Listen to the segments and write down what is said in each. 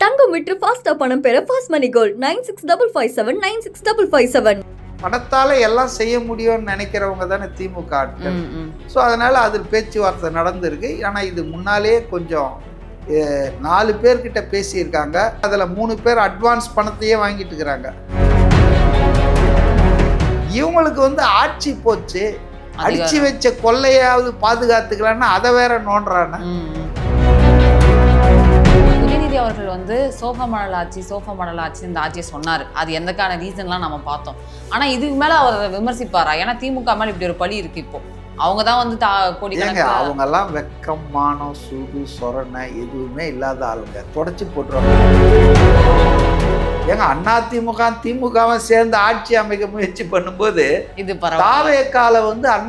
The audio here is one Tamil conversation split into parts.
தங்கம் விற்று ஃபாஸ்டா பணம் பெற ஃபாஸ்ட் மணி கோல்ட் 9657 பணத்தால எல்லாம் செய்ய முடியும்னு நினைக்கிறவங்க தானே திமுக ஆட்கள். ஸோ அதனால அதில் பேச்சுவார்த்தை நடந்திருக்கு. ஆனால் இது முன்னாலே கொஞ்சம் 4 பேர்கிட்ட பேசியிருக்காங்க. அதில் 3 பேர் அட்வான்ஸ் பணத்தையே வாங்கிட்டு இருக்கிறாங்க. இவங்களுக்கு ஆட்சி போச்சு, அடிச்சு வச்ச கொள்ளையாவது பாதுகாத்துக்கலான்னு அதை வேற நோன்றான. உதயநிதி அவர்கள் சோகமணல் ஆட்சி இந்த ஆட்சியை சொன்னார். அது எந்தக்கான ரீசன்லாம் நம்ம பார்த்தோம். ஆனா இதுக்கு மேல அவர் விமர்சிப்பாரா? ஏன்னா திமுக மேல இப்படி ஒரு பழி இருக்கு. இப்போ அவங்க தான் அவங்க எல்லாம் வெக்கம், மானம், சூடு, சொரணை எதுவுமே இல்லாத ஆளுங்க. தொடச்சி போட்டுருவாங்க. அதிமுக திமுகவை சேர்ந்து ஆட்சி அமைக்க முயற்சி பண்ணும்போது இது தாவேக்கால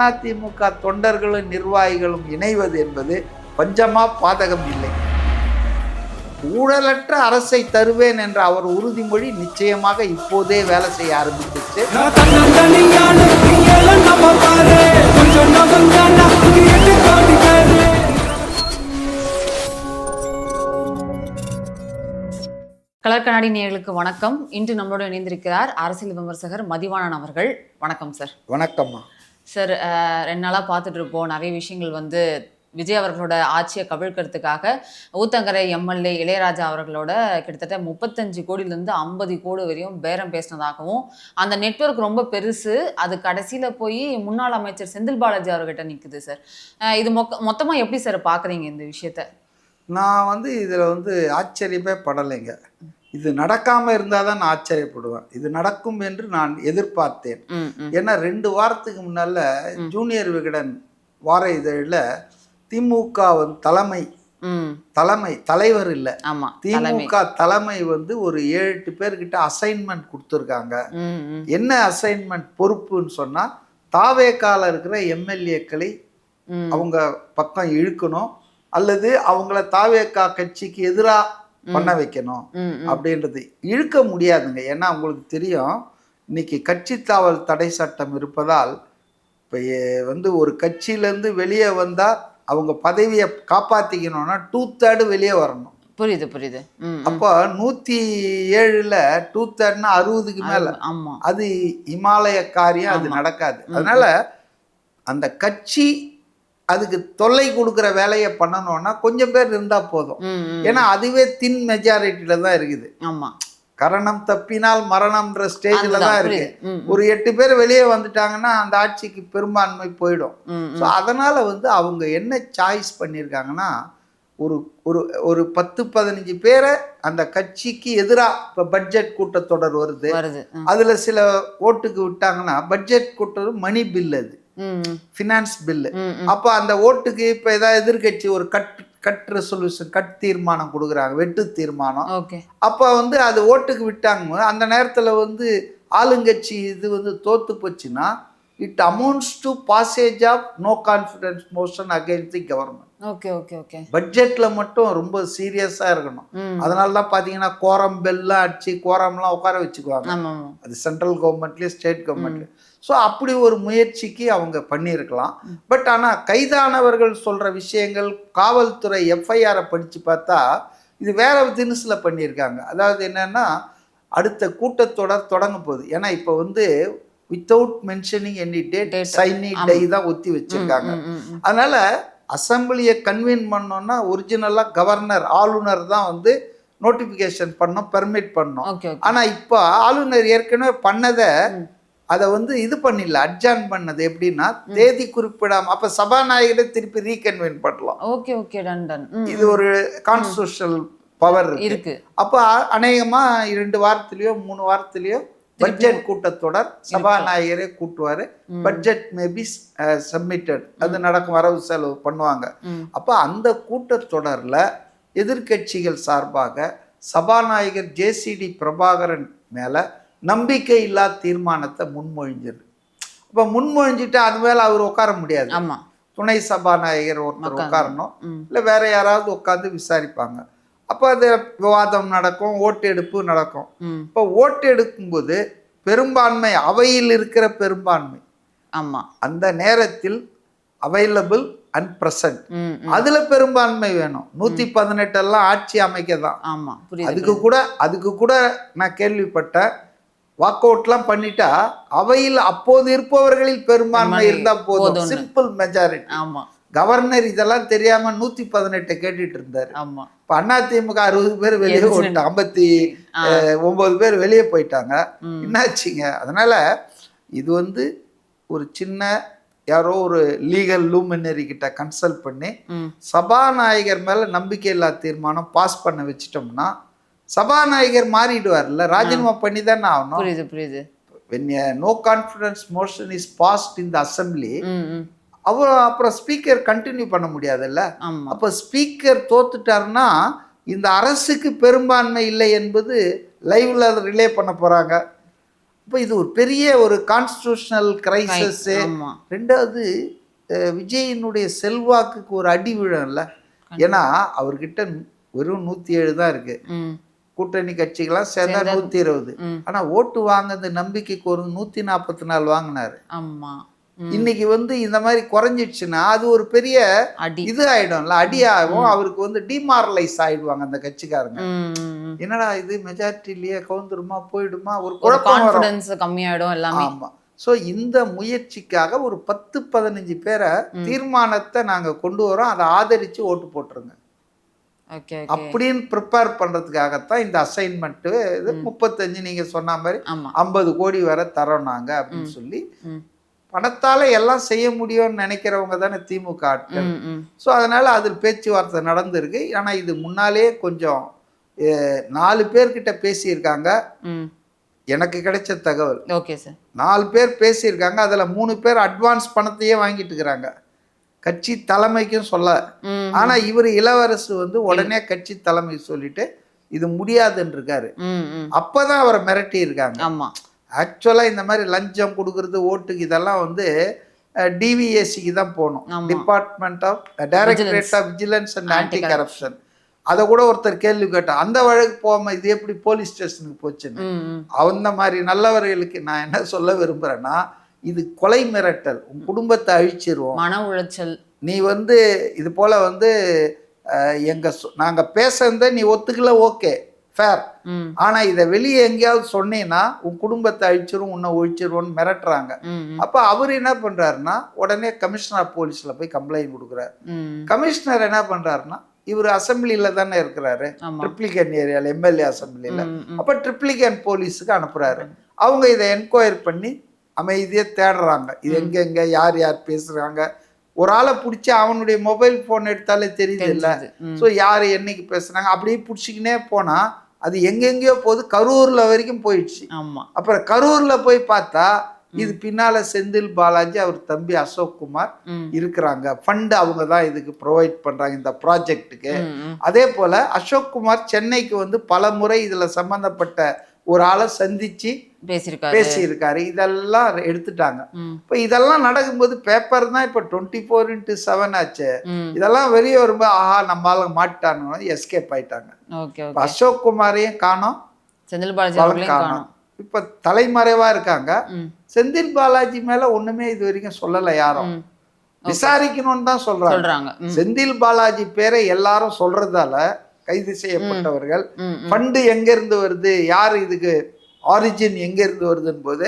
அதிமுக தொண்டர்களும் நிர்வாகிகளும் இணைவது என்பது பஞ்சமா பாதகம் இல்லை. ஊழலற்ற அரசை தருவேன் என்ற அவர் உறுதிமொழி நிச்சயமாக இப்போதே வேலை செய்ய ஆரம்பிச்சிச்சு. கலர் கண்ணாடி நேயர்களுக்கு வணக்கம். இன்று நம்மளோட இணைந்திருக்கிறார் அரசியல் விமர்சகர் மதிவாணன் அவர்கள். வணக்கம் சார். வணக்கம்மா சார். 2 நாளாக பார்த்துட்டு இருப்போம். நிறைய விஷயங்கள் விஜய் அவர்களோட ஆட்சியை கவிழ்க்கிறதுக்காக ஊத்தங்கரை எம்எல்ஏ இளையராஜா அவர்களோட கிட்டத்தட்ட 35 கோடியிலேருந்து 50 கோடி வரையும் பேரம் பேசினதாகவும், அந்த நெட்வொர்க் ரொம்ப பெருசு, அது கடைசியில் போய் முன்னாள் அமைச்சர் செந்தில் பாலாஜி அவர்கிட்ட நிற்குது சார். இது மொத்தமாக எப்படி சார் பார்க்குறீங்க இந்த விஷயத்த? நான் இதில் ஆச்சரியமே படலைங்க. இது நடக்காமல் இருந்தால் தான் நான் ஆச்சரியப்படுவேன். இது நடக்கும் என்று நான் எதிர்பார்த்தேன். ஏன்னா 2 வாரத்துக்கு முன்னால் ஜூனியர் விகடன் வார இதழில் திமுக தலைவர் இல்லை, திமுக தலைமை ஒரு 7-8 பேர்கிட்ட அசைன்மெண்ட் கொடுத்துருக்காங்க. என்ன அசைன்மெண்ட் பொறுப்புன்னு சொன்னா, தாவேக்கால இருக்கிற எம்எல்ஏக்களை அவங்க பக்கம் இழுக்கணும், அல்லது அவங்கள தாவேக்கா கட்சிக்கு எதிராக பண்ண வைக்கணும் அப்படின்றது. இழுக்க முடியாதுங்க. ஏன்னா உங்களுக்கு தெரியும், இன்னைக்கு கட்சி தாவல் தடை சட்டம் இருப்பதால் இப்போ ஒரு கட்சியிலேருந்து வெளியே வந்தால் அவங்க பதவியை காப்பாற்றிக்கணும்னா 2/3 வெளியே வரணும். புரியுது. அப்போ 107ல் 2/3 60க்கு மேல. அது இமாலய காரியம், அது நடக்காது. அதனால அந்த கட்சி அதுக்கு தொல்லை கொடுக்குற வேலையை பண்ணணும்னா கொஞ்சம் பேர் இருந்தா போதும். ஏன்னா அதுவே தின் மெஜாரிட்டியில தான் இருக்குது. கரணம் தப்பினால் மரணம்ன்ற ஸ்டேஜ்ல தான் இருக்கு. ஒரு 8 பேர் வெளியே வந்துட்டாங்கன்னா அந்த ஆட்சிக்கு பெரும்பான்மை போயிடும். ஸோ அதனால அவங்க என்ன சாய்ஸ் பண்ணியிருக்காங்கன்னா, ஒரு 10-15 பேரை அந்த கட்சிக்கு எதிராக, இப்போ பட்ஜெட் கூட்டத்தொடர் வருது, அதுல சில ஓட்டுக்கு விட்டாங்கன்னா, பட்ஜெட் கூட்டத்தொடர் மணி பில், அது ஃபினான்ஸ் பில்லு. அப்போ அந்த ஓட்டுக்கு இப்போ ஏதாவது எதிர்கட்சி ஒரு கட் ரெசல்யூஷன், கட் தீர்மானம் கொடுக்குறாங்க, வெட்டு தீர்மானம். அப்போ அது ஓட்டுக்கு விட்டாங்க. அந்த நேரத்தில் ஆளுங்கட்சி இது தோத்து போச்சுன்னா, it amounts to passage of no confidence motion against the government. பட்ஜெட்ல மட்டும் ரொம்ப சீரியஸா இருக்கணும். அதனால தான் பாத்தீங்கன்னா கோரம் பெல்லாம் அடிச்சு கோரம்லாம் உட்கார வச்சுக்குவாங்க. அது சென்ட்ரல் கவர்மெண்ட்லயும் ஸ்டேட் கவர்மெண்ட்லயும். ஸோ அப்படி ஒரு முயற்சிக்கு அவங்க பண்ணியிருக்கலாம். பட் ஆனால் கைதானவர்கள் சொல்ற விஷயங்கள், காவல்துறை எஃப்ஐஆரை படிச்சு பார்த்தா இது வேற தினசில் பண்ணியிருக்காங்க. அதாவது என்னன்னா, அடுத்த கூட்டத்தொடர் தொடங்க போகுது. ஏன்னா இப்போ without mentioning any date, sine die தான் ஒத்தி வச்சிருக்காங்க. அதனால அசம்பிளியை கன்வீன் பண்ணோம்னா ஒரிஜினலாக கவர்னர், ஆளுநர் தான் நோட்டிஃபிகேஷன் பண்ணோம், பெர்மிட் பண்ணோம். ஆனால் இப்போ ஆளுநர் ஏற்கனவே பண்ணதை அதை இது பண்ணிடல, அட்ஜான் பண்ணது. எப்படின்னா, தேதி குறிப்பிடாம, அப்ப சபாநாயகரை திருப்பி ரீகன்வீன் பண்ணலாம். இது ஒரு கான்ஸ்டிடியூஷனல் பவர் இருக்கு. அப்ப அநேகமா 2 வாரத்திலயோ 3 வாரத்திலயோ பட்ஜெட் கூட்டத்தொடர் சபாநாயகரே கூட்டுவாரு. பட்ஜெட் மேபி சப்மிட்டட், அது நடக்கும், வரவு செலவு பண்ணுவாங்க. அப்ப அந்த கூட்டத்தொடர்ல எதிர்கட்சிகள் சார்பாக சபாநாயகர் JCD பிரபாகரன் மேல நம்பிக்கை இல்லா தீர்மானத்தை முன்மொழிஞ்சிரு. அப்ப முன்மொழிஞ்சிட்டு அது மேல அவர் உட்கார முடியாது. துணை சபாநாயகர் ஒருத்தர் உட்காரணும், இல்லை வேற யாராவது உட்காந்து விசாரிப்பாங்க. அப்போ அது விவாதம் நடக்கும், ஓட்டெடுப்பு நடக்கும். இப்போ ஓட்டு எடுக்கும்போது பெரும்பான்மை, அவையில் இருக்கிற பெரும்பான்மை, அந்த நேரத்தில் அவைலபிள் அண்ட் பிரசன்ட். அதுல பெரும்பான்மை வேணும். 118 எல்லாம் ஆட்சி அமைக்க தான். ஆமா, அதுக்கு கூட நான் கேள்விப்பட்டேன், வாக் அவுட்லாம் பண்ணிட்டா அவையில் அப்போது இருப்பவர்களில் பெரும்பான்மை இருந்தா போதும், சிம்பிள் மெஜாரிட்டி. ஆமா, கவர்னர் இதெல்லாம் தெரியாம 118 கேட்டுட்டு இருந்தாரு. ஆமா, இப்ப அதிமுக 60 பேர் வெளியே போயிட்டாங்க, 59 பேர் வெளியே போயிட்டாங்க. என்னாச்சுங்க? அதனால இது வந்து ஒரு சின்ன யாரோ ஒரு லீகல் லூமினரி கிட்ட கன்சல்ட் பண்ணி சபாநாயகர் மேல நம்பிக்கையில்லா தீர்மானம் பாஸ் பண்ண வச்சிட்டோம்னா சபாநாயகர் மாறிடுவார்ல, ராஜினாமா பண்ணி தானே ஆகணும். புரியுது. when a no confidence motion is passed in the assembly, அப்புறம் ஸ்பீக்கர் கண்டினியூ பண்ண முடியாதுல்ல. அப்போ ஸ்பீக்கர் தோத்துட்டாருன்னா இந்த அரசுக்கு பெரும்பான்மை இல்லை என்பது லைவ்ல ரிலே பண்ண போறாங்க. இப்போ இது ஒரு பெரிய ஒரு கான்ஸ்டிடியூஷனல் கிரைசிஸ். ரெண்டாவது விஜயினுடைய செல்வாக்குக்கு ஒரு அடி விழும்ல. ஏன்னா அவர்கிட்ட வெறும் 107 தான் இருக்கு, கூட்டணி கட்சிகளாம் சேர்ந்தா 120. ஆனா ஓட்டு வாங்குறது நம்பிக்கைக்கு ஒரு 144 வாங்கினாரு. இன்னைக்கு வந்து இந்த மாதிரி குறைஞ்சிடுச்சுன்னா அது ஒரு பெரிய இது ஆயிடும்ல, அடி ஆகும். அவருக்கு வந்து டிமாரலைஸ் ஆயிடுவாங்க அந்த கட்சிக்காரங்க. என்னடா இது மெஜாரிட்டிலேயே கவுந்துருமா போயிடுமா, ஒரு குழப்பம் கம்மியாயிடும் எல்லாமே. ஆமா. ஸோ இந்த முயற்சிக்காக ஒரு 10-15 பேரை தீர்மானத்தை நாங்க கொண்டு வரோம், அதை ஆதரிச்சு ஓட்டு போட்டுருங்க அப்படின்னு ப்ரிப்பேர் பண்றதுக்காகத்தான் இந்த அசைன்மெண்ட்டு. இது 35 நீங்க சொன்ன மாதிரி 50 கோடி வரை தரோம் நாங்க அப்படின்னு சொல்லி. பணத்தால எல்லாம் செய்ய முடியும்னு நினைக்கிறவங்க தானே திமுக ஆட்கள். ஸோ அதனால அதில் பேச்சுவார்த்தை நடந்திருக்கு. ஆனா இது முன்னாலே கொஞ்சம் 4 பேர்கிட்ட பேசியிருக்காங்க. எனக்கு கிடைச்ச தகவல் 4 பேர் பேசியிருக்காங்க. அதுல 3 பேர் அட்வான்ஸ் பணத்தையே வாங்கிட்டு இருக்கிறாங்க, கட்சி தலைமைக்கும் சொல்ல. ஆனா இவர் இளவரசு வந்து உடனே கட்சி தலைமை சொல்லிட்டு இது முடியாதுன்னு இருக்காரு. அப்பதான் அவரை மிரட்டி இருக்காங்க. ஆக்சுவலா இந்த மாதிரி லஞ்சம் கொடுக்கறது ஓட்டுக்கு இதெல்லாம் வந்து டிவிஎஸ்சிக்கு தான் போகணும், department of directorate of vigilance and anti corruption. அதை கூட ஒருத்தர் கேள்வி கேட்டார், அந்த வழக்கு போகாம இது எப்படி போலீஸ் ஸ்டேஷனுக்கு போச்சுன்னு. அந்த மாதிரி நல்லவர்களுக்கு நான் என்ன சொல்ல விரும்புறேன்னா, இது கொலை மிரட்டல், உன் குடும்பத்தை அழிச்சிருவோம், மன உளைச்சல். நீ வந்து இது போல வந்து நாங்க பேசுறத நீ ஒத்துக்கல, ஓகே ஃபேர். ஆனா இதை வெளியே எங்கேயாவது சொன்னீங்கன்னா உன் குடும்பத்தை அழிச்சிரும், உன்னை ஒழிச்சிருவோன்னு மிரட்டுறாங்க. அப்ப அவர் என்ன பண்றாருன்னா உடனே கமிஷனர் போலீஸ்ல போய் கம்ப்ளைண்ட் கொடுக்குறாரு. கமிஷனர் என்ன பண்றாருன்னா, இவர் அசம்பிளியில தானே இருக்கிறாரு, ட்ரிப்ளிகன் ஏரியால எம்எல்ஏ அசம்பிளியில. அப்ப ட்ரிப்ளிகன் போலீஸுக்கு அனுப்புறாரு. அவங்க இதை என்கொயரி பண்ணி அமைதியை தேடுறாங்க, இது எங்க யார் யார் பேசுறாங்க. ஒரு ஆளை பிடிச்சி அவனுடைய மொபைல் போன் எடுத்தாலே தெரியுது இல்ல. ஸோ யார் என்னைக்கு பேசுனாங்க அப்படியே பிடிச்சிக்கினே போனா அது எங்கெங்கயோ போகுது, கரூர்ல வரைக்கும் போயிடுச்சு. அப்புறம் கரூர்ல போய் பார்த்தா இது பின்னால செந்தில் பாலாஜி, அவர் தம்பி அசோக் குமார் இருக்கிறாங்க. ஃபண்ட் அவங்க தான் இதுக்கு ப்ரொவைட் பண்றாங்க இந்த ப்ராஜெக்டுக்கு. அதே போல அசோக் குமார் சென்னைக்கு வந்து பல முறை இதுல சம்பந்தப்பட்ட ஒரு ஆளை சந்திச்சு பேசியிருக்காரு. இதெல்லாம் எடுத்துட்டாங்க. இப்ப இதெல்லாம் நடக்கும்போது பேப்பர் தான் இப்ப 24x7 ஆச்சு. இதெல்லாம் வெளியே வரும்போது ஆஹா நம்மளால மாட்டானு எஸ்கேப் ஆயிட்டாங்க. அசோக் குமாரையும் காணோம், செந்தில் பாலாஜி காணோம். இப்ப தலைமறைவா இருக்காங்க. செந்தில் பாலாஜி மேல ஒண்ணுமே இது வரைக்கும் சொல்லல யாரும், விசாரிக்கணும்னு தான் சொல்றாங்க. செந்தில் பாலாஜி பேரை எல்லாரும் சொல்றதால கைது செய்யப்பட்டவர்கள் ஃபண்டு எங்க இருந்து வருது, யாரு இதுக்கு ஆரிஜின் எங்க இருந்து வருதுன்னு போது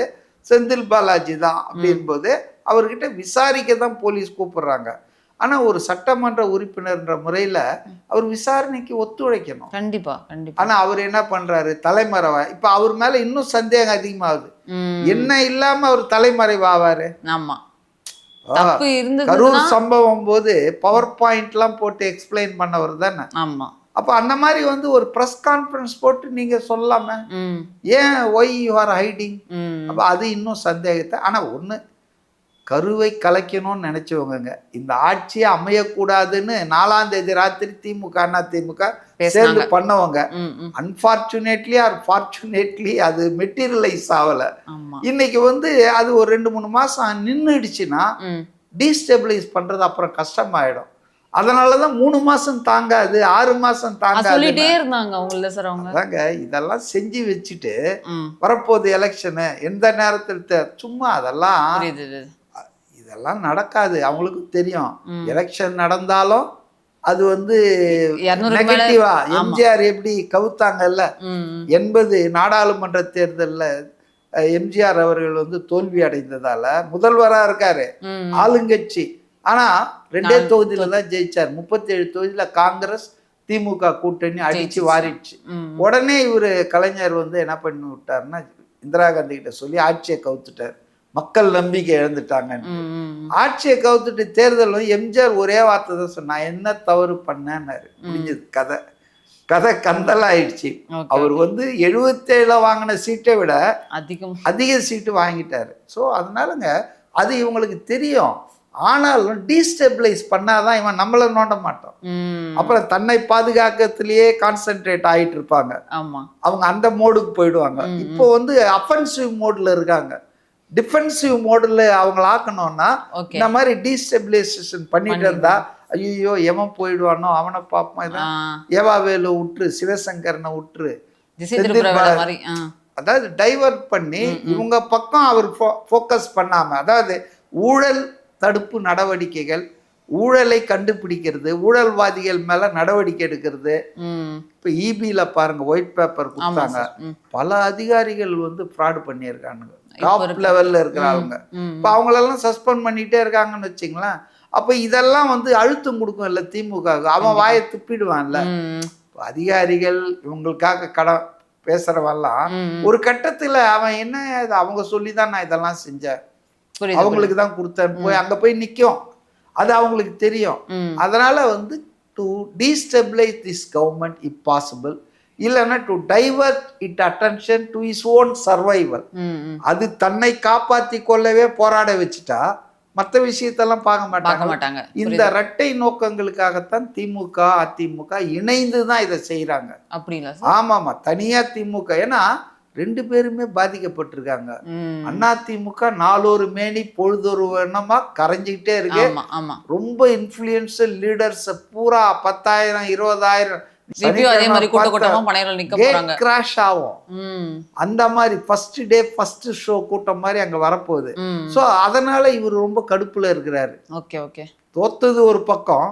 செந்தில் பாலாஜி தான் அப்படின் போது அவர்கிட்ட விசாரிக்க தான் போலீஸ் கூப்பிடுறாங்க. ஆனா ஒரு சட்டமன்ற உறுப்பினர்ன்ற முறையில அவர் விசாரணைக்கு ஒத்துழைக்கணும். கண்டிப்பா. ஆனா அவர் என்ன பண்றாரு, தலைமறைவா. இப்ப அவர் மேல இன்னும் சந்தேகம் அதிகமாகுது. என்ன இல்லாம அவர் தலைமறைவாவாரு. கரூர் சம்பவம் போது பவர் பாயிண்ட் எல்லாம் போட்டு எக்ஸ்பிளைன் பண்ணவர் தானே. அப்ப அந்த மாதிரி வந்து ஒரு பிரஸ் கான்ஃபரன்ஸ் போட்டு நீங்க சொல்லாம ஏன் ஒய் யூ ஆர் ஹைடிங். அப்ப அது இன்னும் சந்தேகத்தை. ஆனா ஒண்ணு, கருவை கலைக்கணும்னு நினைச்சவங்க இந்த ஆட்சியை அமையக்கூடாதுன்னு 4ஆம் தேதி ராத்திரி திமுக அதிமுக சேர்ந்து பண்ணவங்க அன்பார்ச்சுனேட்லி ஆர் ஃபார்ச்சுனேட்லி அது மெட்டீரியலைஸ் ஆகல. இன்னைக்கு வந்து அது ஒரு 2-3 மாசம் நின்றுடுச்சுன்னா டீஸ்டெபிளைஸ் பண்றது அப்புறம் கஷ்டமாயிடும். அதனாலதான் 3 மாசம் தாங்காது, 6 மாசம் தாங்காது. அதாங்க இதெல்லாம் செஞ்சு வச்சுட்டு வரப்போகுது எலெக்ஷனு, எந்த நேரத்தில் சும்மா அதெல்லாம் அதெல்லாம் நடக்காது, அவங்களுக்கும் தெரியும். எலெக்ஷன் நடந்தாலும் அது வந்து நெகட்டிவா எம்ஜிஆர் எப்படி கவுத்தாங்கல்ல 80 நாடாளுமன்ற தேர்தலில் எம்ஜிஆர் அவர்கள் வந்து தோல்வி அடைந்ததால முதல்வரா இருக்காரு, ஆளுங்கட்சி. ஆனா 2 தொகுதியில தான் ஜெயிச்சார். 37 தொகுதியில காங்கிரஸ் திமுக கூட்டணி அடிச்சு வாரிடுச்சு. உடனே இவரு கலைஞர் வந்து என்ன பண்ணி விட்டாருன்னா இந்திரா காந்தி கிட்ட சொல்லி ஆட்சியை கவுத்துட்டார். மக்கள் நம்பிக்கை இழந்துட்டாங்கன்னு ஆட்சியை கவுத்துட்டு தேர்தல் எம்ஜிஆர் ஒரே வார்த்தை தான் சொன்னா, என்ன தவறு பண்ணாரு, முடிஞ்சது கதை. கதை கந்தலாயிடுச்சு. அவர் வந்து 77 வாங்கின சீட்டை விட அதிக சீட்டு வாங்கிட்டாரு. ஸோ அதனாலங்க அது இவங்களுக்கு தெரியும். ஆனாலும் டீஸ்டெபிளைஸ் பண்ணாதான் இவன் நம்மள நோண்ட மாட்டோம். அப்புறம் தன்னை பாதுகாக்கிறதுலயே கான்சென்ட்ரேட் ஆகிட்டு இருப்பாங்க. அவங்க அந்த மோடுக்கு போயிடுவாங்க. இப்போ வந்து அஃபென்சிவ் மோட்ல இருக்காங்க. டிஃபென்சிவ் மோடில் அவங்கள ஆக்கணும்னா இந்த மாதிரி டீஸ்டெபிலைசேஷன் பண்ணிட்டு இருந்தா, ஐயோ எவன் போயிடுவானோ அவனை பார்ப்போம், இதான் ஏவாவேலு விட்டுரு, சிவசங்கரனை விட்டுரு, அதாவது டைவர்ட் பண்ணி இவங்க பக்கம் அவர் ஃபோக்கஸ் பண்ணாம, அதாவது ஊழல் தடுப்பு நடவடிக்கைகள், ஊழலை கண்டுபிடிக்கிறது, ஊழல்வாதிகள் மேல நடவடிக்கை எடுக்கிறது. இப்ப இபில பாருங்க, ஒயிட் பேப்பர் கொடுத்தாங்க, பல அதிகாரிகள் வந்து ஃப்ராடு பண்ணியிருக்கானுங்க, டாப் லெவல்ல இருக்கிறவங்க. இப்ப அவங்களெல்லாம் சஸ்பெண்ட் பண்ணிட்டே இருக்காங்கன்னு வச்சுங்களேன். அப்ப இதெல்லாம் வந்து அழுத்தம் கொடுக்கும் இல்ல திமுக, அவன் வாயை துப்பிடுவான்ல. அதிகாரிகள் இவங்களுக்காக கடன் பேசுறவெல்லாம் ஒரு கட்டத்துல அவன் என்ன, அவங்க சொல்லிதான் நான் இதெல்லாம் செஞ்சேன், அவங்களுக்கு தான் கொடுத்தேன், போய் அங்க போய் நிக்கும். அது அவங்களுக்கு தெரியும். அதனால வந்து to destabilize this government if possible, இல்லைன்னா to divert it attention to his own survival. அது தன்னை காப்பாற்றி கொள்ளவே போராட வச்சுட்டா மற்ற விஷயத்தெல்லாம் பார்க்க மாட்டாங்க. இந்த இரட்டை நோக்கங்களுக்காகத்தான் திமுக அதிமுக இணைந்து தான் இதை செய்யறாங்க. ஆமாமா, தனியா திமுக, ஏன்னா 2 பேருமே பாதிக்கப்பட்டிருக்காங்க. அதிமுக நாளொரு மேனி பொழுதொரு வண்ணமா கரைஞ்சிக்கிட்டே இருக்கு. ரொம்ப இன்ஃப்ளூயன்ஷியல் லீடர்ஸ் பூரா 10,000 20,000 கிராஷ் ஆகும். அந்த மாதிரி ஃபர்ஸ்ட் டே ஃபர்ஸ்ட் ஷோ கூட்டம் மாதிரி அங்க வரப்போகுது. சோ அதனால இவர் ரொம்ப கடுப்புல இருக்கிறாரு. தோத்தது ஒரு பக்கம்,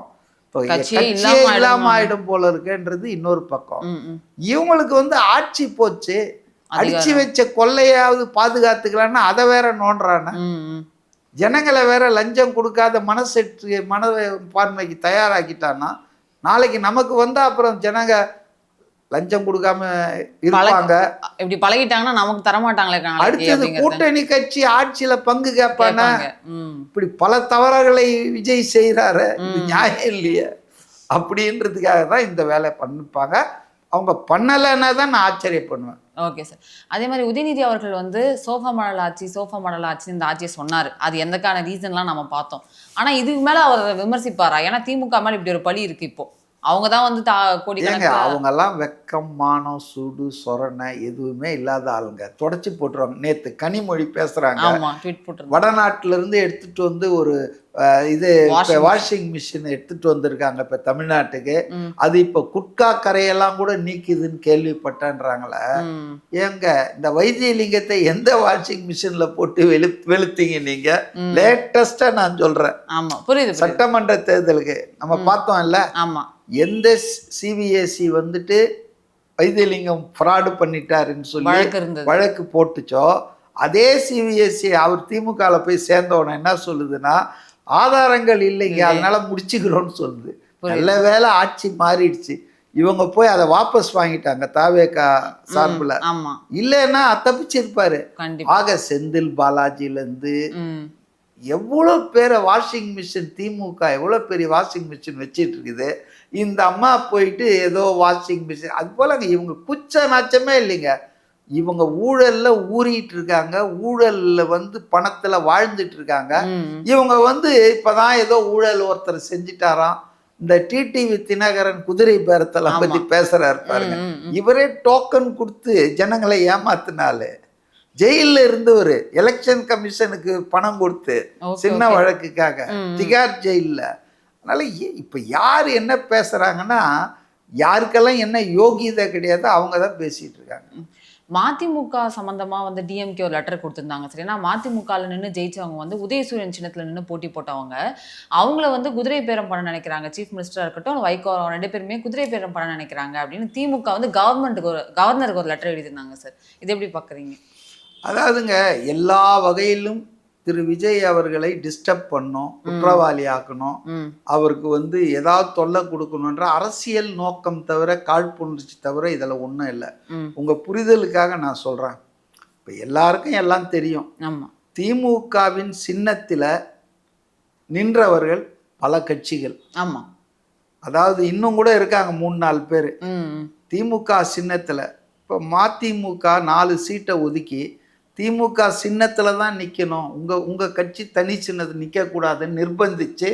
இல்லாம ஆயிடும் போல இருக்குன்றது இன்னொரு பக்கம். இவங்களுக்கு வந்து ஆட்சி போச்சு, அடிச்சு வச்ச கொள்ளையாவது பாதுகாத்துக்கலான்னு அதை வேற நோன்றான, ஜனங்களை வேற லஞ்சம் கொடுக்காத மனப்பான்மைக்கு தயாராக்கிட்டான்னா நாளைக்கு நமக்கு வந்தா அப்புறம் ஜனங்க லஞ்சம் கொடுக்காம இருப்பாங்க. இப்படி பழகிட்டாங்கன்னா நமக்கு தரமாட்டாங்களே. அடுத்தது கூட்டணி கட்சி ஆட்சியில பங்கு கேட்பான. இப்படி பல தவறுகளை விஜய் செய்யறாரு, இது நியாயம் இல்லையே அப்படின்றதுக்காக தான் இந்த வேலை பண்ணிப்பாங்க. அவங்க பண்ணலைன்னா தான் நான் ஆச்சரியப்படுவேன். Okay sir. அதே மாதிரி உதயநிதி அவர்கள் வந்து சோஃபா மாடல் ஆட்சி இந்த ஆட்சியை சொன்னார். அது எந்தக்கான ரீசன்லாம் நம்ம பார்த்தோம். ஆனால் இதுக்கு மேலே அவர் விமர்சிப்பாரா? ஏன்னா திமுக மேலே இப்படி ஒரு பழி இருக்கு. இப்போ அவங்க தான் வந்து அவங்கெல்லாம் வெக்கம் மானம் சூடு சொரணை எதுவுமே இல்லாத ஆளுங்க, தொடச்சி போட்டுருவாங்க. நேற்று கனிமொழி பேசுறாங்க, வடநாட்டுல இருந்து எடுத்துட்டு வந்து ஒரு இது வாஷிங் மிஷின் எடுத்துட்டு வந்திருக்காங்க இப்ப தமிழ்நாட்டுக்கு. அது இப்ப குட்கா கரையெல்லாம் கூட நீக்குதுன்னு கேள்விப்பட்டேன்றாங்களே. ஏங்க இந்த வைத்தியலிங்கத்தை எந்த வாஷிங் மிஷின்ல போட்டு வெளுத்தீங்க நீங்க? லேட்டஸ்டா நான் சொல்றேன், சட்டமன்ற தேர்தலுக்கு நம்ம பார்த்தோம் இல்ல, எந்த சிபிஎஸ்சி வந்துட்டு வைத்தியலிங்கம் ஃப்ராடு பண்ணிட்டாருன்னு சொல்லி வழக்கு போட்டுச்சோ, அதே சிபிஎஸ்சி அவர் திமுகல போய் சேர்ந்தவன என்ன சொல்லுதுன்னா, ஆதாரங்கள் இல்லைங்க அதனால முடிச்சுக்கிறோம்னு சொல்லுது. நல்ல வேலை ஆட்சி மாறிடுச்சு, இவங்க போய் அதை வாபஸ் வாங்கிட்டாங்க தாவேகா சார்பில். இல்லைன்னா தப்பிச்சிருப்பாரு. ஆக செந்தில் பாலாஜிலேருந்து எவ்வளோ பேரை வாஷிங் மிஷின், திமுக எவ்வளோ பெரிய வாஷிங் மிஷின் வச்சிட்டு இருக்குது. இந்த அம்மா போயிட்டு ஏதோ வாஷிங் மிஷின், அது போல இவங்க குச்ச நாச்சமே இல்லைங்க. இவங்க ஊழல்ல ஊறிட்டு இருக்காங்க, ஊழல்ல வந்து பணத்துல வாழ்ந்துட்டு இருக்காங்க. இவங்க வந்து இப்பதான் ஏதோ ஊழல் ஒருத்தர் செஞ்சிட்டாராம். இந்த டிடிவி தினகரன் குதிரை பேரத்தெல்லாம் பத்தி பேசுறாரு பாருங்க, இவரே டோக்கன் கொடுத்து ஜனங்களை ஏமாத்தினாலே. ஜெயில இருந்து ஒரு எலெக்ஷன் கமிஷனுக்கு பணம் கொடுத்து சின்ன வழக்குக்காக திகார் ஜெயில. அதனால இப்ப யாரு என்ன பேசுறாங்கன்னா, யாருக்கெல்லாம் என்ன யோகியதை கிடையாது அவங்க தான் பேசிட்டு இருக்காங்க. மதிமுக சம்பந்தமா வந்து டிஎம்கே ஒரு லெட்டர் கொடுத்திருந்தாங்க சரி. ஏன்னா மதிமுகல நின்று ஜெயிச்சவங்க வந்து உதயசூரியன் சின்னத்துல நின்று போட்டி போட்டவங்க. அவங்கள வந்து குதிரை பேரம் பண்ண நினைக்கிறாங்க. சீஃப் மினிஸ்டரா இருக்கட்டும், வைகோ 2 பேருமே குதிரை பேரம் பண்ண நினைக்கிறாங்க அப்படின்னு திமுக வந்து கவர்னருக்கு ஒரு லெட்டர் எழுதியிருந்தாங்க சார். இது எப்படி பாக்குறீங்க? அதாவதுங்க, எல்லா வகையிலும் திரு விஜய் அவர்களை டிஸ்டர்ப் பண்ணணும், குற்றவாளி ஆக்கணும், அவருக்கு வந்து ஏதாவது தொல்லை கொடுக்கணுன்ற அரசியல் நோக்கம் தவிர, காழ்ப்புணர்ச்சி தவிர இதில் ஒன்றும் இல்லை. உங்க புரிதலுக்காக நான் சொல்றேன். இப்போ எல்லாருக்கும் எல்லாம் தெரியும், திமுகவின் சின்னத்தில் நின்றவர்கள் பல கட்சிகள். ஆமா, அதாவது இன்னும் கூட இருக்காங்க 3-4 பேர் திமுக சின்னத்தில். இப்போ மதிமுக 4 சீட்டை ஒதுக்கி திமுக சின்னத்துல தான் நிக்கணும், உங்க கட்சி தனி சின்னத்தில் நிக்க கூடாதுன்னு நிர்பந்திச்சு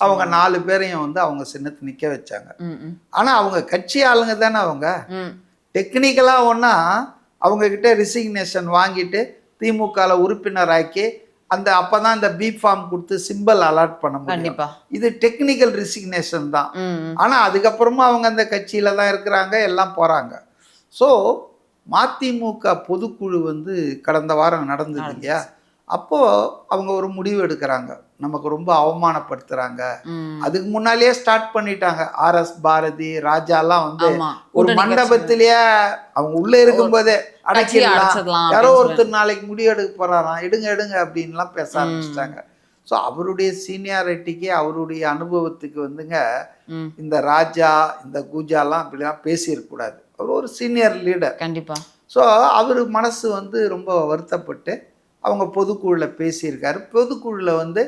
அவங்க 4 பேரையும் வந்து அவங்க சின்னத்தை நிக்க வச்சாங்க. ஆனா அவங்க கட்சி ஆளுங்க தானே, அவங்க டெக்னிக்கலா ஒன்னா அவங்க கிட்ட ரிசிக்னேஷன் வாங்கிட்டு திமுகல உறுப்பினர் ஆக்கி அந்த அப்பதான் இந்த பி ஃபார்ம் கொடுத்து சிம்பிள் அலாட் பண்ண முடியும். இது டெக்னிக்கல் ரிசிக்னேஷன் தான். ஆனா அதுக்கப்புறமா அவங்க அந்த கட்சியில தான் இருக்கிறாங்க, எல்லாம் போறாங்க. ஸோ மதிமுக பொதுக்குழு வந்து கடந்த வாரம் நடந்தது இல்லையா, அப்போ அவங்க ஒரு முடிவு எடுக்கிறாங்க, நமக்கு ரொம்ப அவமானப்படுத்துறாங்க. அதுக்கு முன்னாலேயே ஸ்டார்ட் பண்ணிட்டாங்க. RS பாரதி, ராஜாலாம் வந்து ஒரு மண்டபத்திலேயே அவங்க உள்ள இருக்கும்போதே அடைச்சிடலாம், யாரோ ஒருத்தர் நாளைக்கு முடிவு எடுக்க போறாராம், எடுங்க அப்படின்லாம் பேச ஆரம்பிச்சிட்டாங்க. ஸோ அவருடைய சீனியாரிட்டிக்கு, அவருடைய அனுபவத்துக்கு வந்துங்க இந்த ராஜா இந்த கூஜாலாம் அப்படிலாம் பேசியிருக்கக்கூடாது. அவர் ஒரு சீனியர் லீடர் கண்டிப்பாக. ஸோ அவர் மனசு வந்து ரொம்ப வருத்தப்பட்டு அவங்க பொதுக்குழுவில் பேசியிருக்காரு. பொதுக்குழுவில் வந்து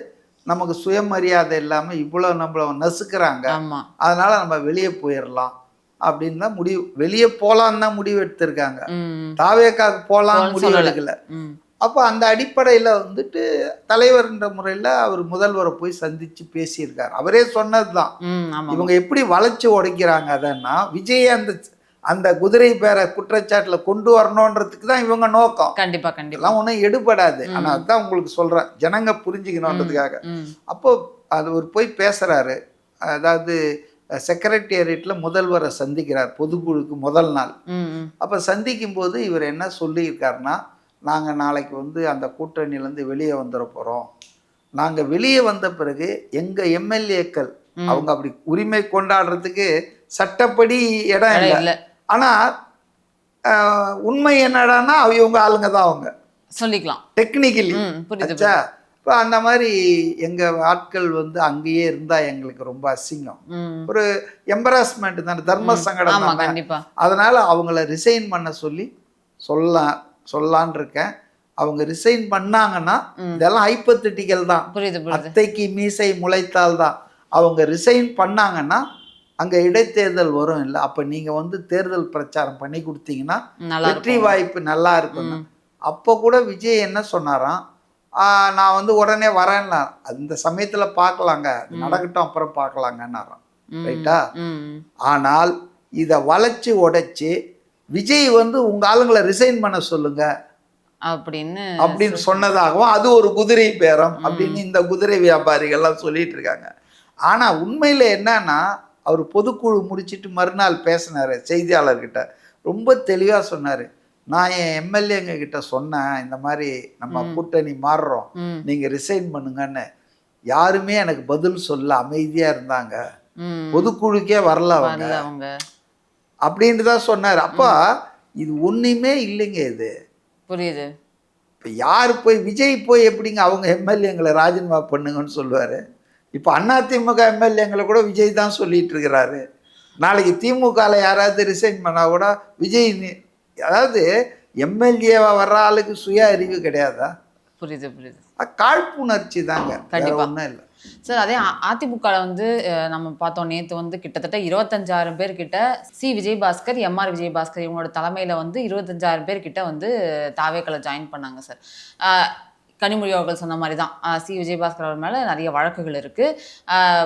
நமக்கு சுயமரியாதை இல்லாமல் இவ்வளோ நம்மளை நசுக்கிறாங்க, அதனால நம்ம வெளியே போயிடலாம் அப்படின்னு தான் முடிவு, வெளியே போகலான்னு தான் முடிவு எடுத்திருக்காங்க. தாவேக்காக்கு போகலான்னு முடிவு எடுக்கல. அப்போ அந்த அடிப்படையில் வந்துட்டு தலைவர்ன்ற முறையில் அவர் முதல்வரை போய் சந்தித்து பேசியிருக்காரு. அவரே சொன்னது தான், இவங்க எப்படி வளைச்சு உடைக்கிறாங்க அதன்னா விஜய் அந்த குதிரை பேர குற்றச்சாட்டில் கொண்டு வரணுன்றதுக்கு தான் இவங்க நோக்கம். கண்டிப்பாக ஒன்றும் எடுபடாது. ஆனால் அதுதான் உங்களுக்கு சொல்கிறேன், ஜனங்க புரிஞ்சுக்கணுன்றதுக்காக. அப்போ அது ஒரு போய் பேசுகிறாரு. அதாவது செக்ரட்டேரியட்டில் முதல்வரை சந்திக்கிறார் பொதுக்குழுக்கு முதல் நாள். அப்போ சந்திக்கும் போது இவர் என்ன சொல்லியிருக்காருன்னா, நாங்கள் நாளைக்கு வந்து அந்த கூட்டணியிலேருந்து வெளியே வந்துட போகிறோம், நாங்கள் வெளியே வந்த பிறகு எங்கள் எம்எல்ஏக்கள் அவங்க அப்படி உரிமை கொண்டாடுறதுக்கு சட்டப்படி இடம் இல்லை. ஆனால் உண்மை என்னடான்னா இவங்க ஆளுங்க தான், அவங்க சொல்லிக்கலாம் டெக்னிக்கலி. இப்போ அந்த மாதிரி எங்கள் ஆட்கள் வந்து அங்கேயே இருந்தால் எங்களுக்கு ரொம்ப அசிங்கம், ஒரு எம்பராஸ்மெண்ட் தானே, தர்ம சங்கடம் தானே. அதனால் அவங்கள ரிசைன் பண்ண சொல்லி சொல்லான் இருக்கேன். அவங்க ரிசைன் பண்ணாங்கன்னா இதெல்லாம் ஹைப்போதெட்டிக்கல் தான், அத்தைக்கு மீசை முளைத்தால் தான். அவங்க ரிசைன் பண்ணாங்கன்னா அங்கே இடைத்தேர்தல் வரும் இல்லை, அப்போ நீங்கள் வந்து தேர்தல் பிரச்சாரம் பண்ணி கொடுத்தீங்கன்னா வெற்றி வாய்ப்பு நல்லா இருக்குன்னு. அப்போ கூட விஜய் என்ன சொன்னாராம், நான் வந்து உடனே வரேன்னா அந்த சமயத்தில் பார்க்கலாங்க, நடக்கட்டும் அப்புறம் பார்க்கலாங்கன்னாராம். ரைட்டா? ஆனால் இதை வளைச்சி உடைச்சி விஜய் வந்து உங்கள் ஆளுங்களை ரிசைன் பண்ண சொல்லுங்க அப்படின்னு சொன்னதாகவும் அது ஒரு குதிரை பேரம் அப்படின்னு இந்த குதிரை வியாபாரிகள்லாம் சொல்லிட்டு இருக்காங்க. ஆனால் உண்மையில் என்னன்னா, அவர் பொதுக்குழு முடிச்சுட்டு மறுநாள் பேசினார் செய்தியாளர்கிட்ட, ரொம்ப தெளிவாக சொன்னார், நான் என் எம்எல்ஏங்க கிட்ட சொன்னேன் இந்த மாதிரி நம்ம கூட்டணி மாறுறோம், நீங்கள் ரிசைன் பண்ணுங்கன்னு. யாருமே எனக்கு பதில் சொல்ல, அமைதியாக இருந்தாங்க, பொதுக்குழுக்கே வரல அவங்க அப்படின்ட்டு தான் சொன்னார். அப்போ இது ஒன்றுமே இல்லைங்க, இது புரியுது. இப்போ யார் போய் விஜய் போய் எப்படிங்க அவங்க எம்எல்ஏங்களை ராஜினாமா பண்ணுங்கன்னு சொல்லுவார்? இப்போ அதிமுக எம்எல்ஏங்களை கூட விஜய் தான் சொல்லிட்டு இருக்கிறாரு. நாளைக்கு திமுகவில் யாராவது ரிசைன் பண்ணால் கூட விஜய், அதாவது எம்எல்ஏவா வர்ற ஆளுக்கு சுய அறிவு கிடையாதா? புரியுது. காழ்ப்புணர்ச்சி தாங்க, ஒன்றும் இல்லை சார். அதே அதிமுகவில் வந்து நம்ம பார்த்தோம், நேற்று வந்து கிட்டத்தட்ட 25,000 பேர் கிட்ட விஜயபாஸ்கர், MR விஜயபாஸ்கர் இவங்களோட தலைமையில் வந்து 25,000 பேர் கிட்ட வந்து தாவேக்களை ஜாயின் பண்ணாங்க சார். கனிமொழி அவர்கள் சொன்ன மாதிரி தான் விஜயபாஸ்கர் அவர் மேலே நிறைய வழக்குகள் இருக்குது,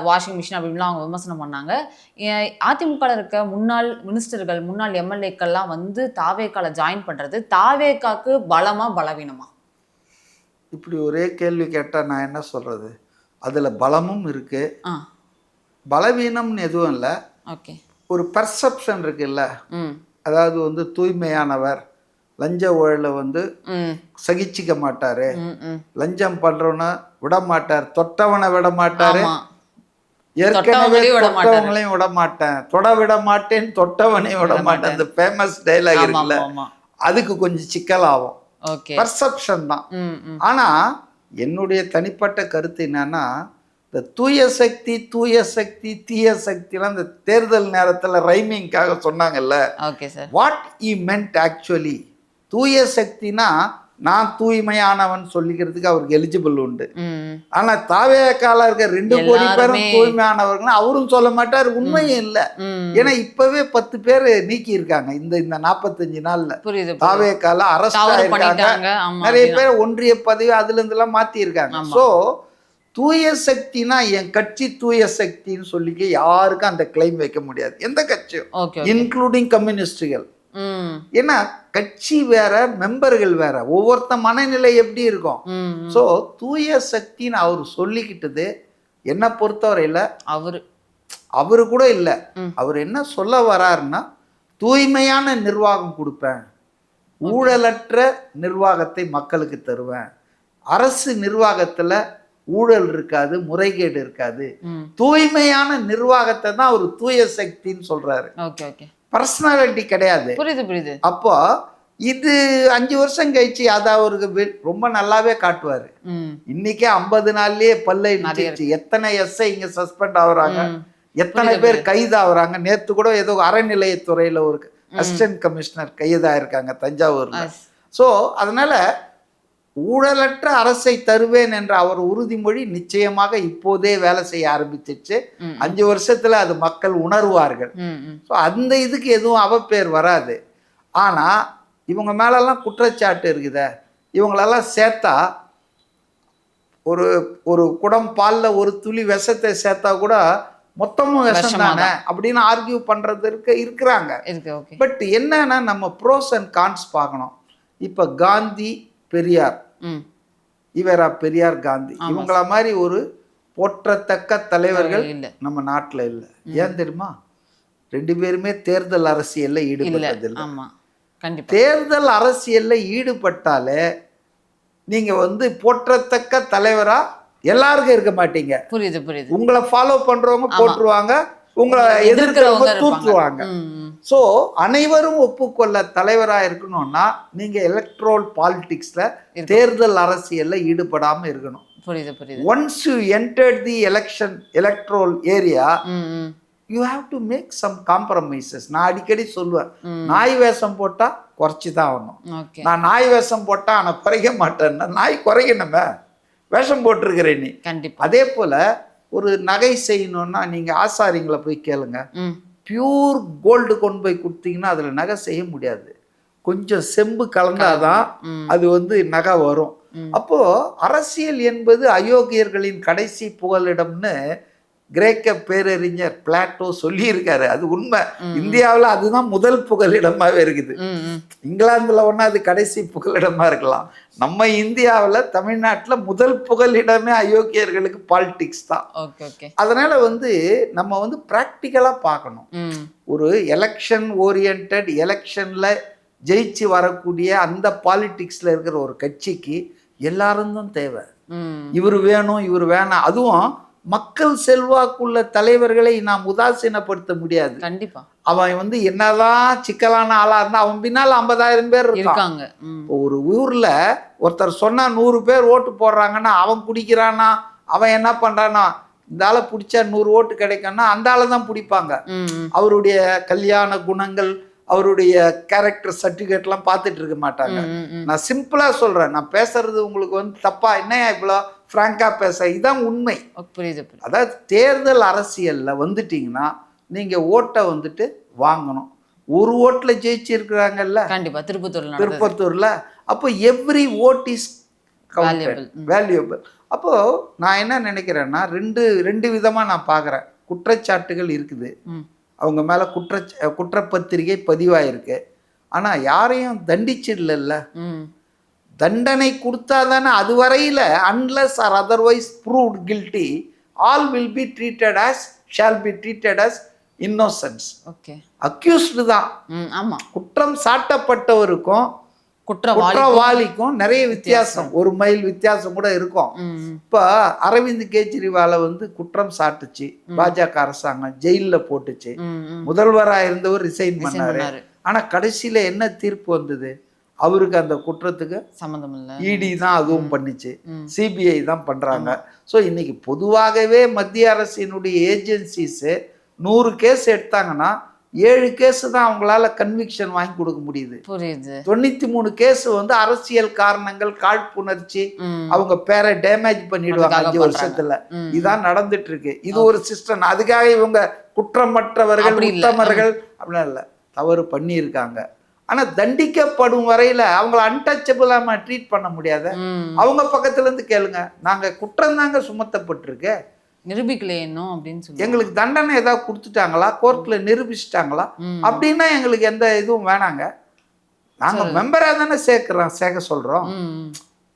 வாஷிங் மிஷின் அப்படின்லாம் அவங்க விமர்சனம் பண்ணாங்க. அதிமுகவில் இருக்க முன்னாள் மினிஸ்டர்கள், முன்னாள் எம்எல்ஏக்கள்லாம் வந்து தாவேக்கால ஜாயின் பண்ணுறது தாவேக்காக்கு பலமா பலவீனமா? இப்படி ஒரே கேள்வி கேட்டால் நான் என்ன சொல்கிறது? அதில் பலமும் இருக்குது, பலவீனம்னு எதுவும் இல்லை. ஓகே, ஒரு பர்செப்ஷன் இருக்குல்ல, அதாவது வந்து தூய்மையானவர், லஞ்ச ஊழலை வந்து ம் சகிச்சிக்க மாட்டாரு, ம் ம் லஞ்சம் பண்றவன விட மாட்டார், தொட்டவனை விட மாட்டாரு, ஆமா ஏற்கனவே தொட்டவங்களையும் விட மாட்டாரு. தொட்டவங்களையும் விட மாட்டேன், தொட விட மாட்டேன், தொட்டவனையும் விட மாட்டேன். அந்த ஃபேமஸ் டைலாக் ஆமா இருக்குல்ல, ஆமா அதுக்கு கொஞ்சம் சிக்கலாகும். ஓகே பர்செப்ஷன் தான். ம் ம் ஆனா என்னுடைய தனிப்பட்ட கருத்து என்னன்னா, இந்த தூய சக்தி தூய சக்தி தீய சக்திலாம் இந்த தேர்தல் நேரத்துல ரைமிங்காக சொன்னாங்கல்ல, okay sir what I meant actually, தூய சக்தினா நான் தூய்மையானவன் சொல்லிக்கிறதுக்கு அவருக்கு எலிஜிபிள் உண்டு. ம் ஆனா தாவேக்கால இருக்க 2 கோடி பேரும் எல்லாருமே தூய்மையானவர்கள் அவரும் சொல்ல மாட்டார், உண்மையும் இல்லை. ம் ஏன்னா இப்பவே 10 பேர் நீக்கி இருக்காங்க இந்த 45 நாள்ல. புரியுது தாவேக்கால அரெஸ்ட் தவறு ஆயிருக்காங்க, பண்ணிட்டாங்க ஆமா நிறைய அப்படிதான். பேர் ஒன்றிய பதவி அதுல இருந்தெல்லாம் மாத்தி இருக்காங்க. ஆமா. ஸோ தூய சக்தினா என் கட்சி தூய சக்தின்னு சொல்லிக்க யாருக்கும் அந்த கிளைம் வைக்க முடியாது, எந்த கட்சியும், ஓகே ஓகே இன்க்ளூடிங் கம்யூனிஸ்டுகள். ம் ஏன்னா கட்சி வேற, மெம்பர்கள் வேற, ஒவ்வொருத்த மனநிலை எப்படி இருக்கும். ம் ஸோ தூய சக்தின்னு அவர் சொல்லிக்கிட்டது என்னை பொறுத்தவரையில அவரு கூட இல்லை. ம். அவர் என்ன சொல்ல வராருன்னா, தூய்மையான நிர்வாகம் கொடுப்பேன், ஊழலற்ற நிர்வாகத்தை மக்களுக்கு தருவேன், அரசு நிர்வாகத்துல ஊழல் இருக்காது, முறைகேடு இருக்காது, ம் தூய்மையான நிர்வாகத்தை தான் அவர் தூய சக்தின்னு சொல்றாரு. ஓகே ஓகே பர்சனாலிட்டி கிடையாது. புரியுது புரியுது அப்போ இது 5 வருஷம் கழிச்சு அதை அவருக்கு ரொம்ப நல்லாவே காட்டுவாரு. ம் இன்னைக்கே 50 நாள்லயே பல்ல நிறைய இடிச்சிருச்சு. எத்தனை எஸ்ஐ இங்க சஸ்பெண்ட் ஆகுறாங்க, ம் எத்தனை புரியுது, பேர் கைது ஆகுறாங்க. நேத்து கூட ஏதோ அறநிலையத்துறையில ஒரு அசிஸ்டன்ட் கமிஷனர் கைதாயிருக்காங்க தஞ்சாவூர்ல. அஸ். ஸோ அதனால ஊழலற்ற அரசை தருவேன் என்ற அவர் உறுதிமொழி நிச்சயமாக இப்போதே வேலை செய்ய ஆரம்பிச்சிச்சு. ம் 5 வருஷத்துல அது மக்கள் உணர்வார்கள். ம் ம் ஸோ அந்த இதுக்கு எதுவும் அவப்பேர் வராது. ஆனா இவங்க மேலெல்லாம் குற்றச்சாட்டு இருக்குதே, இவங்களெல்லாம் சேர்த்தா ஒரு ஒரு குடம் பால்ல ஒரு துளி விஷத்தை சேர்த்தா கூட மொத்தமும் விஷம் விஷமாதான். தானே அப்படின்னு ஆர்கியூ பண்றதுக்கு இருக்கிறாங்க. இருக்கு ஓகே பட் என்னன்னா நம்ம ப்ரோஸ் அண்ட் கான்ஸ் பார்க்கணும். இப்ப காந்தி, பெரியார், ம் இவரா பெரியார் காந்தி, ஆமா. இவங்கள மாதிரி ஒரு போற்றத்தக்க தலைவர்கள் இல்ல நம்ம நாட்டில் இல்லை. ஏன் தெரியுமா? 2 பேருமே தேர்தல் அரசியல்ல இல்ல ஈடுபட்டதில்லை. ஆமா கண்டிப்பா தேர்தல் அரசியல்ல ஈடுபட்டாலே நீங்க வந்து போற்றத்தக்க தலைவரா எல்லாருக்கும் இருக்க மாட்டீங்க. புரியுது புரியுது உங்களை ஃபாலோ பண்றவங்க ஆமா. போட்டுருவாங்க, உங்களை எதிர்க்கிறவங்க எதிர்க்கிறவங்க இருப்பாங்க. தூத்துவாங்க. ம் ம் ஸோ அனைவரும் ஒப்புக்கொள்ள தலைவரா இருக்கணும்னா நீங்க எலக்ட்ரோல் பாலிடிக்ஸ்ல இருக்கு. தேர்தல் அரசியல்ல ஈடுபடாம இருக்கணும். புரியுது புரியுது once you entered the electoral area, hmm hmm you have to make some compromises. நான் அடிக்கடி சொல்லுவேன், ம். நாய் வேஷம் போட்டா குறைச்சி தான் ஆகணும். ஓகே நான் நாய் வேஷம் போட்டா ஆனால் குறைக்க மாட்டேன்னா நாய் குறைக்கணுமே, வேஷம் போட்டிருக்கிறேன் நீ. கண்டிப்பா அதே போல ஒரு நகை செய்யணும்னா நீங்க ஆசாரிங்களை போய் கேளுங்க, ம் பியூர் கோல்டு கொண்டு போய் கொடுத்தீங்கன்னா அதுல நகை செய்ய முடியாது, கொஞ்சம் செம்பு கலந்தாதான் ம் அது வந்து நகை வரும். ம். அப்போ அரசியல் என்பது அயோக்கியர்களின் கடைசி புகலிடம்னு கிரேக்க பேரறிஞர் பிளாட்டோ சொல்லியிருக்காரு. அது உண்மை. இந்தியாவில் அதுதான் முதல் புகலிடமாவே இருக்குது. ம் ம் இங்கிலாந்துல ஒன்னா அது கடைசி புகலிடமா இருக்கலாம். நம்ம இந்தியாவில் தமிழ்நாட்டில் முதல் புகலிடமே அயோக்கியர்களுக்கு பாலிடிக்ஸ் தான். ஓகே ஓகே அதனால வந்து நம்ம வந்து ப்ராக்டிக்கலா பார்க்கணும். ம் ஒரு எலெக்ஷன் ஓரியன்ட் எலெக்ஷன்ல ஜெயிச்சு வரக்கூடிய அந்த பாலிடிக்ஸ்ல இருக்கிற ஒரு கட்சிக்கு எல்லாரும் தான் தேவை. ம் இவர் வேணும் இவர் வேணாம். அதுவும் மக்கள் செல்வாக்குள்ள தலைவர்களை நாம் உதாசீனப்படுத்த முடியாது. கண்டிப்பா அவன் வந்து என்னதான் சிக்கலான ஆளா இருந்தா அவன் பின்னால் 50,000 பேர் இருக்கான். இருக்காங்க ம் இப்போ ஒரு ஊர்ல ஒருத்தர் சொன்னா 100 பேர் ஓட்டு போடுறாங்கன்னா அவன் குடிக்கிறானா, அவன் என்ன பண்றானா, இந்த ஆளை பிடிச்சா 100 ஓட்டு கிடைக்கும்னா அந்த ஆளை தான் பிடிப்பாங்க. ம் ம் அவருடைய கல்யாண குணங்கள், அவருடைய கேரக்டர் சர்டிஃபிகேட்லாம் பார்த்துட்டு இருக்க மாட்டாங்க. ம் ம் நான் சிம்பிளா சொல்றேன், நான் பேசுறது உங்களுக்கு வந்து தப்பா, என்னையா இவ்வளோ ஃப்ராங்கா பேச, இதான் உண்மை. புரியுது புரியுது அதாவது தேர்தல் அரசியல்ல வந்துட்டீங்கன்னா நீங்க ஓட்டை வந்துட்டு வாங்கணும். ஒரு ஓட்டுல ஜெயிச்சு இருக்கிறாங்கல்ல கண்டிப்பா திருப்பத்தூர்ல நடந்தது திருப்பத்தூர்ல, அப்போ every vote is Valuable. Valuable. அப்போ நான் என்ன நினைக்கிறேன்னா ரெண்டு விதமா நான் பார்க்குறேன். குற்றச்சாட்டுகள் இருக்குது, ம் அவங்க மேல குற்றப்பத்திரிகை பதிவாயிருக்கு, ஆனா யாரையும் தண்டிச்சிடல. ம் தண்டனை கொடுத்தா தானே அது வரையில unless or otherwise proved guilty all will be treated as shall be treated as innocence. Okay accused தான். ம் ஆமா குற்றம் சாட்டப்பட்டவருக்கும் குற்றவாளிக்கும் நிறைய வித்தியாசம், 1 மைல் வித்தியாசம் கூட இருக்கும். இப்ப அரவிந்த் கெஜ்ரிவாலை வந்து குற்றம் சாட்டுச்சு பாஜக அரசாங்கம், ஜெயில போட்டுச்சு. முதல்வரா இருந்தவர் ரிசைன் பண்ணாரு. ஆனா கடைசியில என்ன தீர்ப்பு வந்தது? அவருக்கு அந்த குற்றத்துக்கு சம்பந்தம் இல்லை, இடி தான் அதுவும் பண்ணிச்சு, சிபிஐ தான் பண்றாங்க. ஸோ இன்னைக்கு பொதுவாகவே மத்திய அரசினுடைய ஏஜென்சிஸ் 100 கேஸ் எடுத்தாங்கன்னா 7 கேஸ் தான் அவங்களால கன்விக்ஷன் வாங்கி கொடுக்க முடியுது. 93 கேஸ் வந்து அரசியல் காரணங்கள், காழ்ப்புணர்ச்சி, அவங்க பேரை டேமேஜ் பண்ணிடுவாங்க 5 வருஷத்துல. இதான் நடந்துட்டு இருக்கு. இது ஒரு சிஸ்டம். அதுக்காக இவங்க குற்றமற்றவர்கள், உத்தமர்கள் அப்படின்னா இல்லை, தவறு பண்ணியிருக்காங்க. ஆனா தண்டிக்கப்படும் வரையில அவங்கள அன்டச்சபிளா ட்ரீட் பண்ண முடியாத. அவங்க பக்கத்துல இருந்து கேளுங்க, நாங்க குற்றம் தாங்க சுமத்தப்பட்டிருக்கு, நிரூபிக்கலையே இன்னும் அப்படின்னு சொல்லி எங்களுக்கு தண்டனை ஏதாவது கொடுத்துட்டாங்களா, கோர்ட்ல நிரூபிச்சிட்டாங்களா அப்படின்னா எங்களுக்கு எந்த இதுவும் வேணாங்க. நாங்க மெம்பரா தானே சேர்க்க சொல்றோம்.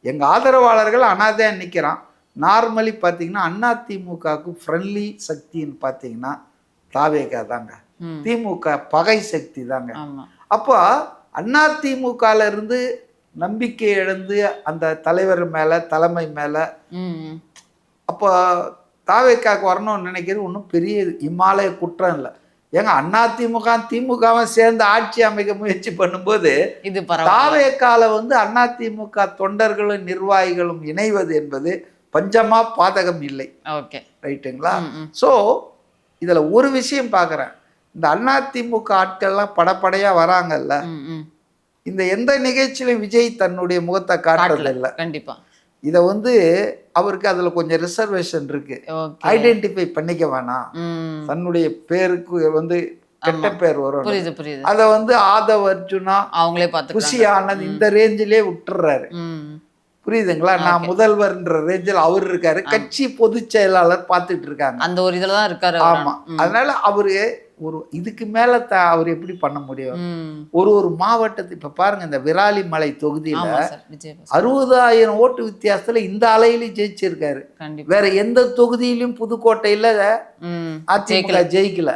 எங்க ஆதரவாளர்கள் அனாதையா நிக்கிறான். நார்மலி பாத்தீங்கன்னா அதிமுகவுக்கு ஃப்ரெண்ட்லி சக்தின்னு பாத்தீங்கன்னா தாவேகா தாங்க, திமுக பகை சக்தி தாங்க. அப்போ அதிமுகல இருந்து நம்பிக்கை இழந்து அந்த தலைவர் மேல, தலைமை மேல, அப்போ தாவேக்காக்கு வரணும்னு நினைக்கிறது ஒன்றும் பெரிய இமாலய குற்றம் இல்லை. ஏங்க அதிமுக திமுகவும் சேர்ந்து ஆட்சி அமைக்க முயற்சி பண்ணும்போது தாவேக்கால வந்து அதிமுக தொண்டர்களும் நிர்வாகிகளும் இணைவது என்பது பஞ்சமா பாதகம் இல்லை. ரைட்டுங்களா? ஸோ இதுல ஒரு விஷயம் பார்க்குறேன், இந்த அதிமுக ஆட்கள்லாம் படப்படையா வராங்கல்ல, இந்த எந்த நிகழ்ச்சியிலும் விஜய் தன்னுடைய முகத்தை காட்டுறது இல்லை. கண்டிப்பா இதை வந்து அவருக்கு அதுல கொஞ்சம் ரிசர்வேஷன் இருக்கு. ஐடென்டிஃபை பண்ணிக்க வேணாம், தன்னுடைய பேருக்கு வந்து கெட்ட பேர் வரும். அத வந்து ஆதவ் அர்ஜுனா அவங்களே பார்த்து குஷி ஆனந்த் இந்த ரேஞ்சிலே விட்டுறாரு. புரியுதுங்களா? நான் முதல்வர்ன்ற ரேஞ்சில் அவர் இருக்காரு, கட்சி பொதுச் செயலாளர் பார்த்துட்டு இருக்காங்க, அந்த ஒரு இதுலதான் இருக்காரு. ஆமா, அதனால அவரு ஒரு இதுக்கு மேல அவர் எப்படி பண்ண முடியும்? ஒரு மாவட்டத்தை இப்ப பாருங்க, இந்த விராலிமலை தொகுதியில 60,000 ஓட்டு வித்தியாசத்துல இந்த அலையிலும் ஜெயிச்சிருக்காரு. வேற எந்த தொகுதியிலும் புதுக்கோட்டையில அதிமுக ஜெயிக்கல.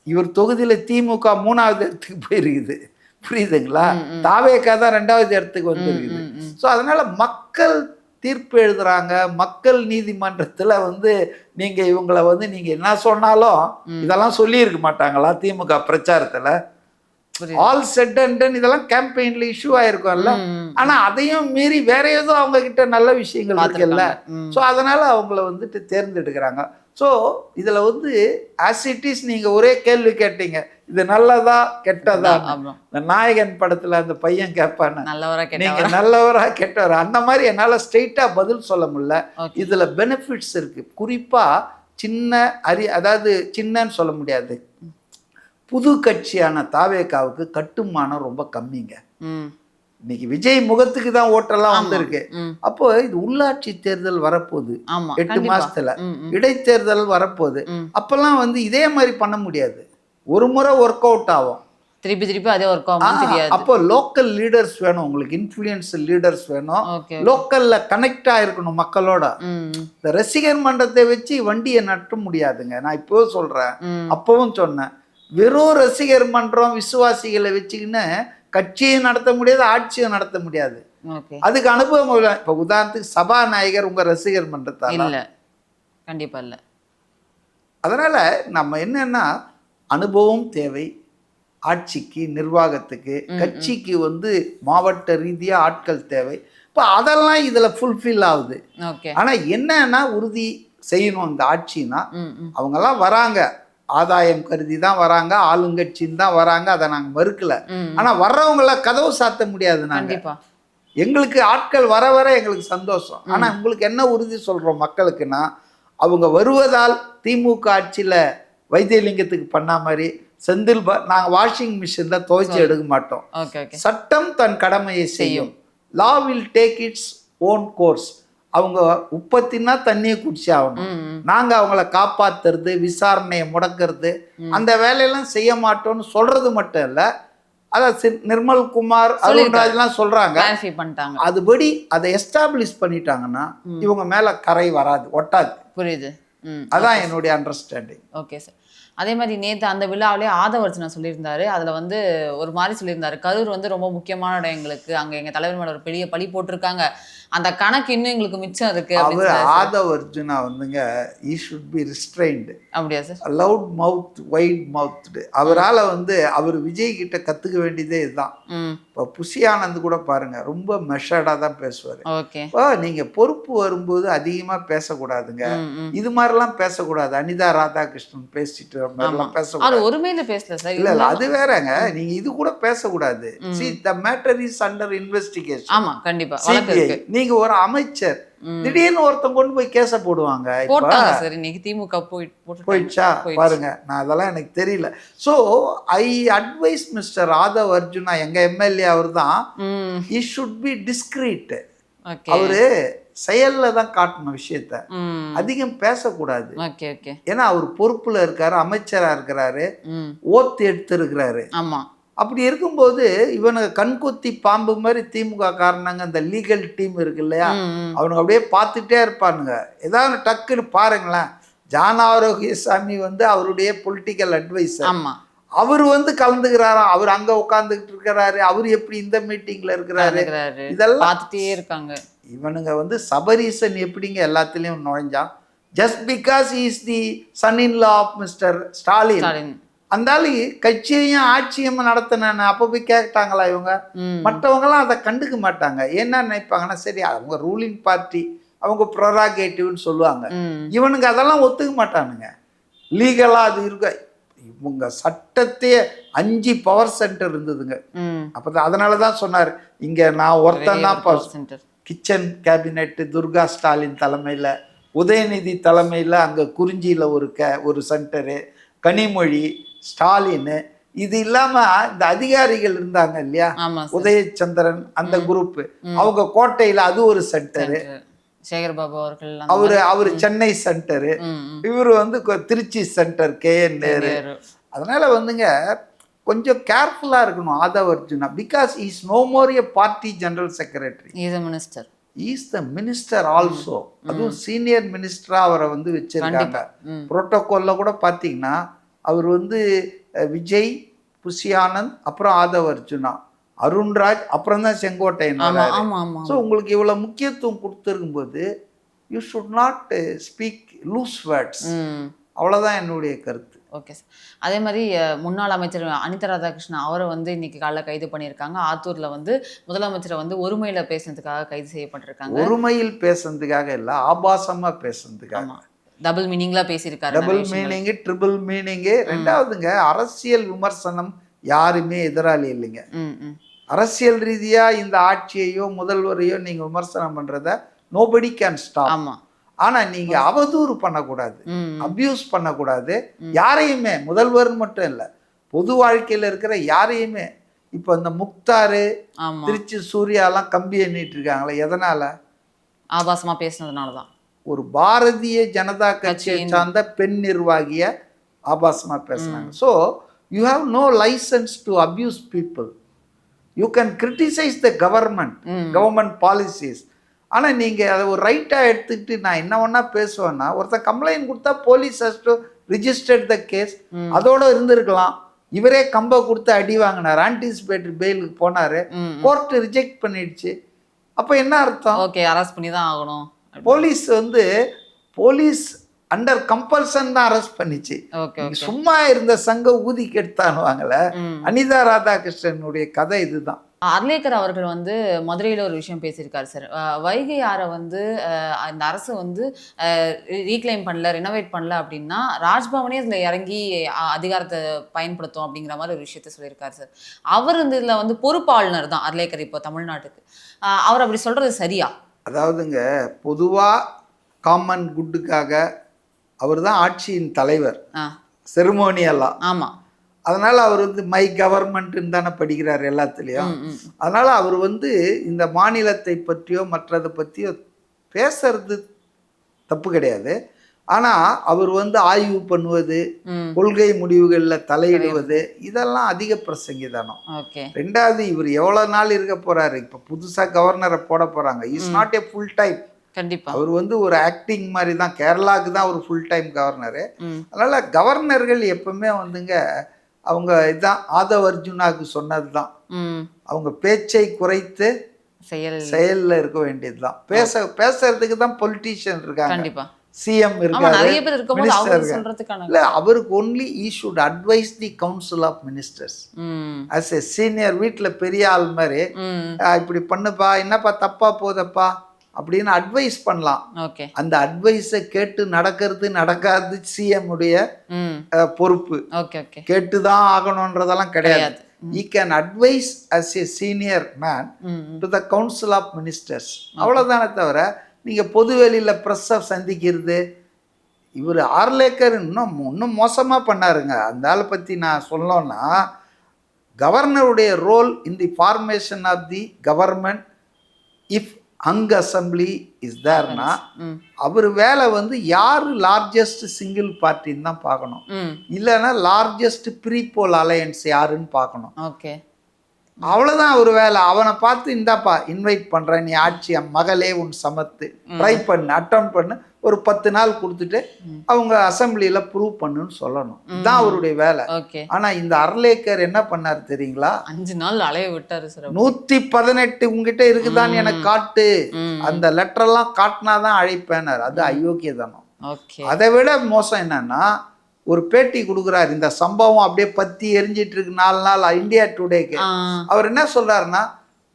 இவர் தொகுதியில திமுக 3வது இடத்துக்கு போயிருக்குது. புரியுதுங்களா? தாவேகா தான் 2வது இடத்துக்கு வந்துருக்குது. ஸோ அதனால மக்கள் தீர்ப்பு எழுதுறாங்க. மக்கள் நீதிமன்றத்துல வந்து நீங்க இவங்களை வந்து நீங்க என்ன சொன்னாலும் இதெல்லாம் சொல்லி இருக்க மாட்டாங்களா திமுக பிரச்சாரத்துல? ஆல் செட் அண்ட் டன் இதெல்லாம் கேம்பெயின்ல இஷ்யூ ஆயிருக்கும்ல. ஆனா அதையும் மீறி வேற ஏதோ அவங்க கிட்ட நல்ல விஷயங்கள் இருக்குல்ல. ஸோ அதனால அவங்கள வந்துட்டு தேர்ந்தெடுக்கிறாங்க. ஸோ இதுல வந்து ஆஸ் இட் இஸ் நீங்க ஒரே கேள்வி கேட்டீங்க, இது நல்லதா கெட்டதா? இந்த நாயகன் படத்துல அந்த பையன் கேட்பான, நீங்க நல்லவரா கெட்டவரா? அந்த மாதிரி என்னால ஸ்ட்ரெயிட்டா பதில் சொல்ல முடியல. இதுல பெனிஃபிட்ஸ் இருக்கு. குறிப்பா அதாவது சின்னன்னு சொல்ல முடியாது, புது கட்சியான தாவேகாவுக்கு கட்டுமானம் ரொம்ப கம்மிங்க. இன்னைக்கு விஜய் முகத்துக்கு தான் ஓட்டெல்லாம் வந்திருக்கு. அப்போ இது உள்ளாட்சி தேர்தல் வரப்போகுது 8 மாசத்துல, இடைத்தேர்தல் வரப்போகுது. அப்பெல்லாம் வந்து இதே மாதிரி பண்ண முடியாது. ஒரு முறை ஒர்க் அவுட் ஆகும், திருப்பி அதே ஒர்க் ஆகும் தெரியாது. அப்போ லோக்கல் லீடர்ஸ் வேணும், உங்களுக்கு இன்ஃப்ளூயன்ஸ் லீடர்ஸ் வேணும், லோக்கல்ல கனெக்ட் ஆயிருக்கணும் மக்களோட. இந்த ரசிகர் மன்றத்தை வச்சு வண்டியை நட்ட முடியாதுங்க. நான் இப்போ சொல்றேன், அப்பவும் சொன்னேன், வெறும் ரசிகர் மன்றம் விசுவாசிகளை வச்சுக்கின்னு கட்சியும் நடத்த முடியாது, ஆட்சியும் நடத்த முடியாது. அதுக்கு அனுபவம் இல்லை. இப்ப உதாரணத்துக்கு சபாநாயகர் உங்க ரசிகர் மன்றத்தால இல்ல, கண்டிப்பா இல்ல. அதனால நம்ம என்னன்னா, அனுபவம் தேவை ஆட்சிக்கு, நிர்வாகத்துக்கு, கட்சிக்கு வந்து மாவட்ட ரீதியா ஆட்கள் தேவை. இப்ப அதெல்லாம் இதுல ஃபுல்ஃபில் ஆகுது. ஆனா என்னன்னா உறுதி செய்யணும் இந்த ஆட்சினா, அவங்கெல்லாம் வராங்க ஆதாயம் கருதி தான் வராங்க, ஆளுங்கட்சின்னு தான் வராங்க, அதை நாங்க மறுக்கல. ஆனா வர்றவங்கள கதவு சாத்த முடியாது. நாங்க எங்களுக்கு ஆட்கள் வர வர எங்களுக்கு சந்தோஷம். ஆனா உங்களுக்கு என்ன உறுதி சொல்றோம் மக்களுக்குன்னா, அவங்க வருவதால் திமுக ஆட்சியில வைத்தியலிங்கத்துக்கு பண்ண மாதிரி செந்தில் நாங்க வாஷிங் மிஷின்ல துவைச்சு எடுக்க மாட்டோம். சட்டம் தன் கடமையை செய்யும். Law will take its own course. அவங்க உற்பத்தினா தண்ணியை குடிச்சு ஆகணும். நாங்க அவங்கள காப்பாத்துறது, விசாரணையை முடக்கிறது, அந்த வேலையெல்லாம் செய்ய மாட்டோம்னு சொல்றது மட்டும் இல்ல, அதான் நிர்மல் குமார், அருண்ராஜ்லாம் சொல்றாங்க. அதுபடி அதை எஸ்டாப்ளிஷ் பண்ணிட்டாங்கன்னா இவங்க மேல கரை வராது, ஒட்டாது. புரியுது. அதான் என்னுடைய அண்டர்ஸ்டாண்டிங். Okay sir. அதே மாதிரி நேத்து அந்த விழாவிலே ஆதவர்ஜுனா சொல்லியிருந்தாரு. அதுல வந்து ஒரு மாதிரி சொல்லியிருந்தாரு. கரூர் வந்து ரொம்ப முக்கியமான இடம் எங்களுக்கு. அங்க எங்க தலைவர் மேல ஒரு பெரிய பழி போட்டிருக்காங்க. அந்த கணக்கு இன்னும் எங்களுக்கு மிச்சம் இருக்கு அப்படின்னு அவர் சொன்னாரு. ஆதவர்ஜுனா வந்துங்க ஈ ஷுட் பி ரிஸ்ட்ரைன்டு. அப்படியா sir? Loud mouth wide mouthed. அவரால் வந்து அவர் விஜய் கிட்ட கற்றுக்க வேண்டியதே இதுதான். இப்போ புஷி ஆனந்த் கூட பாருங்க ரொம்ப மெஷர்டாக தான் பேசுவார். ஓகே. இப்போ நீங்கள் பொறுப்பு வரும்போது அதிகமாக பேசக்கூடாதுங்க. இது மாதிரிலாம் பேசக்கூடாது. அனிதா ராதாகிருஷ்ணன் பேசிட்டு மாதிரிலாம் பேசக்கூடாது. அது ஒருமையில பேசல சார். இல்ல இல்ல அது வேறங்க. நீங்க இது கூட பேசக்கூடாது. see the matter is under investigation. ஆமா கண்டிப்பா வழக்கு இருக்கு. நீங்க ஒரு அமைச்சர் திடீர்னு ஒருத்தன் கொண்டு போய் கேஸ போடுவாங்க. போட்டாங்க சார் இன்னைக்கு திமுக போயிடுச்சா பாருங்க. நான் அதெல்லாம் எனக்கு தெரியல. So I advice mister Aadhav Arjuna எங்க எம்எல்ஏ அவர் தான். he should be discreet. அவரு செயல்ல தான் காட்டணும் விஷயத்த. அதிகம் பேசக்கூடாது. ஏன்னா அவர் பொறுப்புல இருக்காரு, அமைச்சரா இருக்கிறாரு, ஓத்து எடுத்து இருக்கிறாரு. அப்படி இருக்கும்போது இவனுக்கு கண்கொத்தி பாம்பு மாதிரி திமுக காரணங்க இந்த லீகல் டீம் இருக்கு இல்லையா, அவனுக்கு அப்படியே பார்த்துட்டே இருப்பானுங்க. ஏதாவது டக்குன்னு பாருங்களேன். ஜான் ஆரோக்கியசாமி வந்து அவருடைய பொலிட்டிக்கல் அட்வைசர். அவர் வந்து கலந்துக்கிறாராம். அவர் அங்க உட்கார்ந்துகிட்டு இருக்கிறாரு. அவர் எப்படி இந்த மீட்டிங்ல இருக்கிறாரு, இதெல்லாம் பார்த்துட்டே இருக்காங்க. இவனுங்க வந்து சபரீசன் எப்படிங்க எல்லாத்துலயும் நுழைஞ்சான். Just because is the son in law of mister Stalin. அந்தாலும் கட்சியையும் ஆட்சியும் நடத்தின அப்போ போய் கேட்டாங்களா இவங்க? மற்றவங்கலாம் அதை கண்டுக்க மாட்டாங்க. என்ன நினைப்பாங்கன்னா சரி அவங்க ரூலிங் பார்ட்டி, அவங்க ப்ரொராகேட்டிவ்னு சொல்லுவாங்க. இவனுங்க அதெல்லாம் ஒத்துக்க மாட்டானுங்க. லீகலா அது இருக்க. இவங்க சட்டத்தையே 5 பவர் சென்டர் இருந்ததுங்க. அப்போ அதனால தான் சொன்னார் இங்கே நான் ஒருத்தன் தான் கிச்சன் கேபினெட் துர்கா ஸ்டாலின் தலைமையில், உதயநிதி தலைமையில் அங்கே குறிஞ்சியில் ஒரு சென்டரு, கனிமொழி, ஸ்டாலின், இது இல்லாமல் இந்த அதிகாரிகள் இருந்தாங்க இல்லையா, உதயச்சந்திரன் அந்த குரூப், அவங்க கோட்டையில் அது ஒரு சென்டரு, சேகர்பாபு அவர்கள் அவரு சென்னை சென்டரு, இவர் வந்து திருச்சி சென்டர் KN நேரு. அதனால வந்துங்க கொஞ்சம் கேர்ஃபுல்லாக இருக்கணும் Aadhav Arjuna. Because is no more a party general secretary, is the minister also. அதுவும் சீனியர் மினிஸ்டராக அவரை வந்து வச்சிருக்காங்க. புரோட்டோகால்ல கூட பார்த்தீங்கன்னா அவர் வந்து விஜய், புஷி ஆனந்த், அப்புறம் ஆதவ் அர்ஜுனா, அருண்ராஜ், அப்புறம் தான் செங்கோட்டையன். ஸோ உங்களுக்கு இவ்வளோ முக்கியத்துவம் கொடுத்துருக்கும்போது you should not speak loose words. அவ்வளோதான் என்னுடைய கருத்து. Okay sir. அதே மாதிரி முன்னாள் அமைச்சர் அனிதா ராதாகிருஷ்ணன் அவரை வந்து இன்னைக்கு காலைல கைது பண்ணியிருக்காங்க. ஆத்தூர்ல வந்து முதலமைச்சரை வந்து ஒருமையில பேசுனதுக்காக கைது செய்யப்பட்டிருக்காங்க. ஒருமையில் பேசுனதுக்காக இல்லை, ஆபாசமா பேசுனதுக்காக. டபுள் மீனிங்ல பேசியிருக்காரு. Double meaning, triple meaning. ரெண்டாவதுங்க அரசியல் விமர்சனம் யாருமே எதிராளி இல்லைங்க. அரசியல் ரீதியா இந்த ஆட்சியையோ முதல்வரையோ நீங்க விமர்சனம் பண்றத நோபடி கேன் ஸ்டாப். ஆமா. ஆனா நீங்க அவதூறு பண்ணக்கூடாது, அபியூஸ் பண்ணக்கூடாது யாரையுமே. முதல்வர் மட்டும் இல்லை, பொது வாழ்க்கையில இருக்கிற யாரையுமே. இப்ப இந்த முக்தாரு, திருச்சி சூர்யாலாம் கம்பி எண்ணிட்டு இருக்காங்களே, எதனால? ஆபாசமா பேசுனதுனாலதான். ஒரு பாரதிய ஜனதா கட்சியை சார்ந்த பெண் நிர்வாகிய ஆபாசமா பேசுனாங்க. So you have no licence to abuse people. You can criticise the government policies. ஆனால் நீங்கள் அதை ஒரு ரைட்டாக எடுத்துக்கிட்டு நான் என்ன ஒன்றா பேசுவேன்னா, ஒருத்தர் கம்ப்ளைண்ட் கொடுத்தா police has to registered the case, அதோட இருந்திருக்கலாம். இவரே கம்பை கொடுத்து அடி வாங்கினார், ஆன்டிசிபேட்டரி பெயிலுக்கு போனார், கோர்ட் ரிஜெக்ட் பண்ணிடுச்சு. அப்போ என்ன அர்த்தம்? ஓகே, அரெஸ்ட் பண்ணி தான் ஆகணும். போலீஸ் வந்து போலீஸ் அண்டர் கம்பல்சன் தான் அரெஸ்ட் பண்ணிச்சு. சும்மா இருந்த சங்க ஊதி கெடுத்தானுவாங்கல்ல. அனிதா ராதாகிருஷ்ணனுடைய கதை இதுதான். அர்லேக்கர் அவர்கள் வந்து மதுரையில் ஒரு விஷயம் பேசியிருக்காரு சார். வைகை ஆறை வந்து இந்த அரசு வந்து ரீக்ளைம் பண்ணல, ரினோவேட் பண்ணல அப்படின்னா ராஜ்பவனே இதில் இறங்கி அதிகாரத்தை பயன்படுத்தும் அப்படிங்கிற மாதிரி ஒரு விஷயத்த சொல்லியிருக்காரு சார். அவர் இந்த இதில் வந்து பொறுப்பாளுநர் தான் அர்லேக்கர் இப்போ தமிழ்நாட்டுக்கு. அவர் அப்படி சொல்கிறது சரியா? அதாவதுங்க பொதுவாக காமன் குட்டுக்காக அவர் தான் ஆட்சியின் தலைவர், செரிமோனியெல்லாம். ஆமாம். அதனால் அவர் வந்து மை கவர்மெண்ட்டுன்னு தானே படிக்கிறார் எல்லாத்துலேயும். அதனால் அவர் வந்து இந்த மாநிலத்தை பற்றியோ மற்றதை பற்றியோ பேசுறது தப்பு கிடையாது. ஆனால் அவர் வந்து ஆய்வு பண்ணுவது, கொள்கை முடிவுகளில் தலையிடுவது, இதெல்லாம் அதிக பிரசங்கிதானம். ரெண்டாவது இவர் எவ்வளோ நாள் இருக்க போகிறாரு? இப்போ புதுசாக கவர்னரை போட போகிறாங்க. Is not a full time. கண்டிப்பா. அவர் வந்து ஒரு ஆக்டிங் மாதிரி தான், கேரளாவுக்கு தான் ஒரு ஃபுல் டைம் கவர்னரு. ம். அதனால கவர்னர்கள் எப்பவுமே வந்துங்க அவங்க இதான் ஆதவ் அர்ஜுனாவுக்கு சொன்னது தான், ம். அவங்க பேச்சை குறைத்து செயல்ல இருக்க வேண்டியதுதான். பேசுறதுக்கு தான் பொலிட்டீஷியன் இருக்காங்க, கண்டிப்பா. சிஎம் ஆமா, இருக்காரு, நிறைய பேர் இருக்கும்போது மினிஸ்டர் அவங்க இருக்காங்க. சொல்றதுக்கான இல்ல அவருக்கு only he should advise the council of ministers hmm. As a senior. வீட்டில் பெரிய ஆள் மாதிரி ம். இப்படி பண்ணுப்பா, என்னப்பா தப்பா போதப்பா அப்படின்னு அட்வைஸ் பண்ணலாம். ஓகே. அந்த அட்வைஸை கேட்டு நடக்கிறது நடக்காது சிஎம் உடைய ம். பொறுப்பு. Okay okay. கேட்டு தான் ஆகணுன்றதெல்லாம் கிடையாது. He can advise as a senior man to the council of ministers. அவ்வளோதானே தவிர நீங்கள் பொது வெளியில் ப்ரெஸ்ஸை சந்திக்கிறது. இவர் ஆர்லேக்கர் இன்னும் மோசமாக பண்ணாருங்க. அந்த ஆளை பற்றி நான் சொல்லணும்னா, கவர்னருடைய role in the formation of the government if அங்க அசம்பிளி இஸ் தேர்னா, அவர் வேலை வந்து யார் லார்ஜஸ்ட் சிங்கிள் பார்ட்டின்னு தான் பார்க்கணும். இல்லைன்னா லார்ஜஸ்ட் ப்ரீபோல் அலையன்ஸ் யாருன்னு பார்க்கணும். ஓகே. அவ்வளோதான் அவர் வேலை. அவனை பார்த்து இந்தாப்பா இன்வைட் பண்ணுறேன், நீ ஆட்சி மகளே உன் சமத்து ட்ரை பண்ணு, அட்டம் பண்ணு, ஒரு 10 நாள் கொடுத்துட்டு அவங்க அசம்பிளியில் ப்ரூவ் பண்ணுன்னு சொல்லணும். இதுதான் அவருடைய வேலை. ஆனால் இந்த அர்லேக்கர் என்ன பண்ணார் தெரியுங்களா? 5 நாள் அலைய விட்டாரு சார். 118 உங்ககிட்ட இருக்குதான்னு எனக்கு காட்டு, அந்த லெட்டரெல்லாம் காட்டினாதான் அழைப்பேனார். அது அயோக்கியதானம். அதை விட மோசம் என்னன்னா, ஒரு பேட்டி கொடுக்குறாரு, இந்த சம்பவம் அப்படியே பத்தி எரிஞ்சிட்டு இருக்கு 4 நாள் இந்தியா டுடேக்கு. அவர் என்ன சொல்றாருன்னா,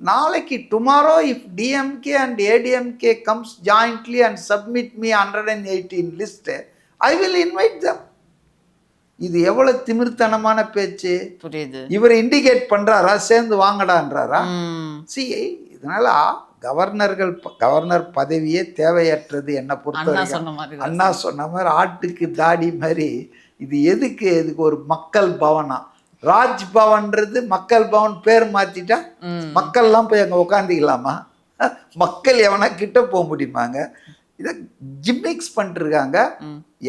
நாளைக்கு tomorrow if DMK and ADMK comes jointly and submit me 118 list I will invite தம். இது எவ்வளவு திமிர்த்தனமான பேச்சு. புரியுது. இவர் இண்டிகேட் பண்றாரா, சேர்ந்து வாங்கடான்றாரா? இதனால கவர்னர் பதவியே தேவையற்றது என்ன பொறுத்தவரைக்கும். அண்ணா சொன்ன மாதிரி ஆட்டுக்கு தாடி மாதிரி. இது எதுக்கு ஒரு மக்கள் பவனா? ராஜ் பவன்றது மக்கள் பவன் பேர் மாத்திட்டா மக்கள்லாம் போய் அங்க உட்காந்துக்கலாமா? மக்கள் எவனா கிட்ட போக முடியுமாங்க? இதை ஜிம்மிக்ஸ் பண்ணிருக்காங்க.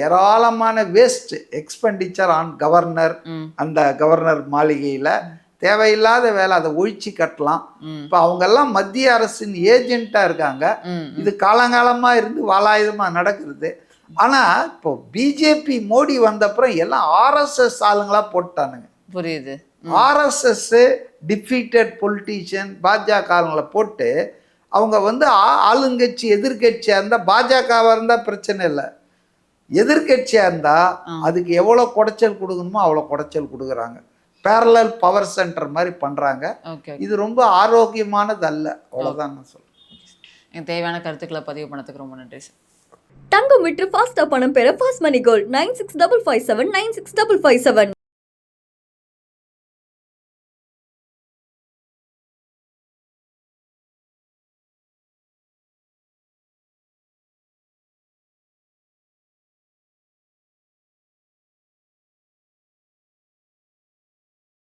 ஏராளமான வேஸ்ட் எக்ஸ்பெண்டிச்சர் ஆன் கவர்னர். அந்த கவர்னர் மாளிகையில தேவையில்லாத வேலை, அதை ஒழிச்சு கட்டலாம். இப்போ அவங்கெல்லாம் மத்திய அரசின் ஏஜென்ட்டா இருக்காங்க. இது காலங்காலமா இருந்து வாலாயுதமா நடக்கிறது. ஆனா இப்போ பிஜேபி மோடி வந்த அப்புறம் எல்லாம் ஆர்எஸ்எஸ் ஆளுங்களா போட்டானுங்க. புரியுது. ஆர்எஸ்எஸ் டிஃபீட்டட் பொலிட்டீஷியன் பாஜக ஆளுங்களை போட்டு அவங்க வந்து ஆளுங்கட்சி எதிர்கட்சியா இருந்தா, பாஜகவா இருந்தா பிரச்சனை இல்லை, எதிர்கட்சியா இருந்தா அதுக்கு எவ்வளவு குடைச்சல் கொடுக்கணுமோ அவ்வளவு குடைச்சல் கொடுக்குறாங்க. பேரலல் பவர் சென்டர் மாதிரி பண்றாங்க. இது ரொம்ப ஆரோக்கியமானது அல்ல. அவ்வளவுதான் நான் சொல்றேன். எனக்கு தேவையான கருத்துக்களை பதிவு பண்ணதுக்கு ரொம்ப நன்றி சார். தங்கம் விற்று ஃபாஸ்டா பணம் பெற ஃபாஸ்ட் மணி கோல்ட் 9655796557.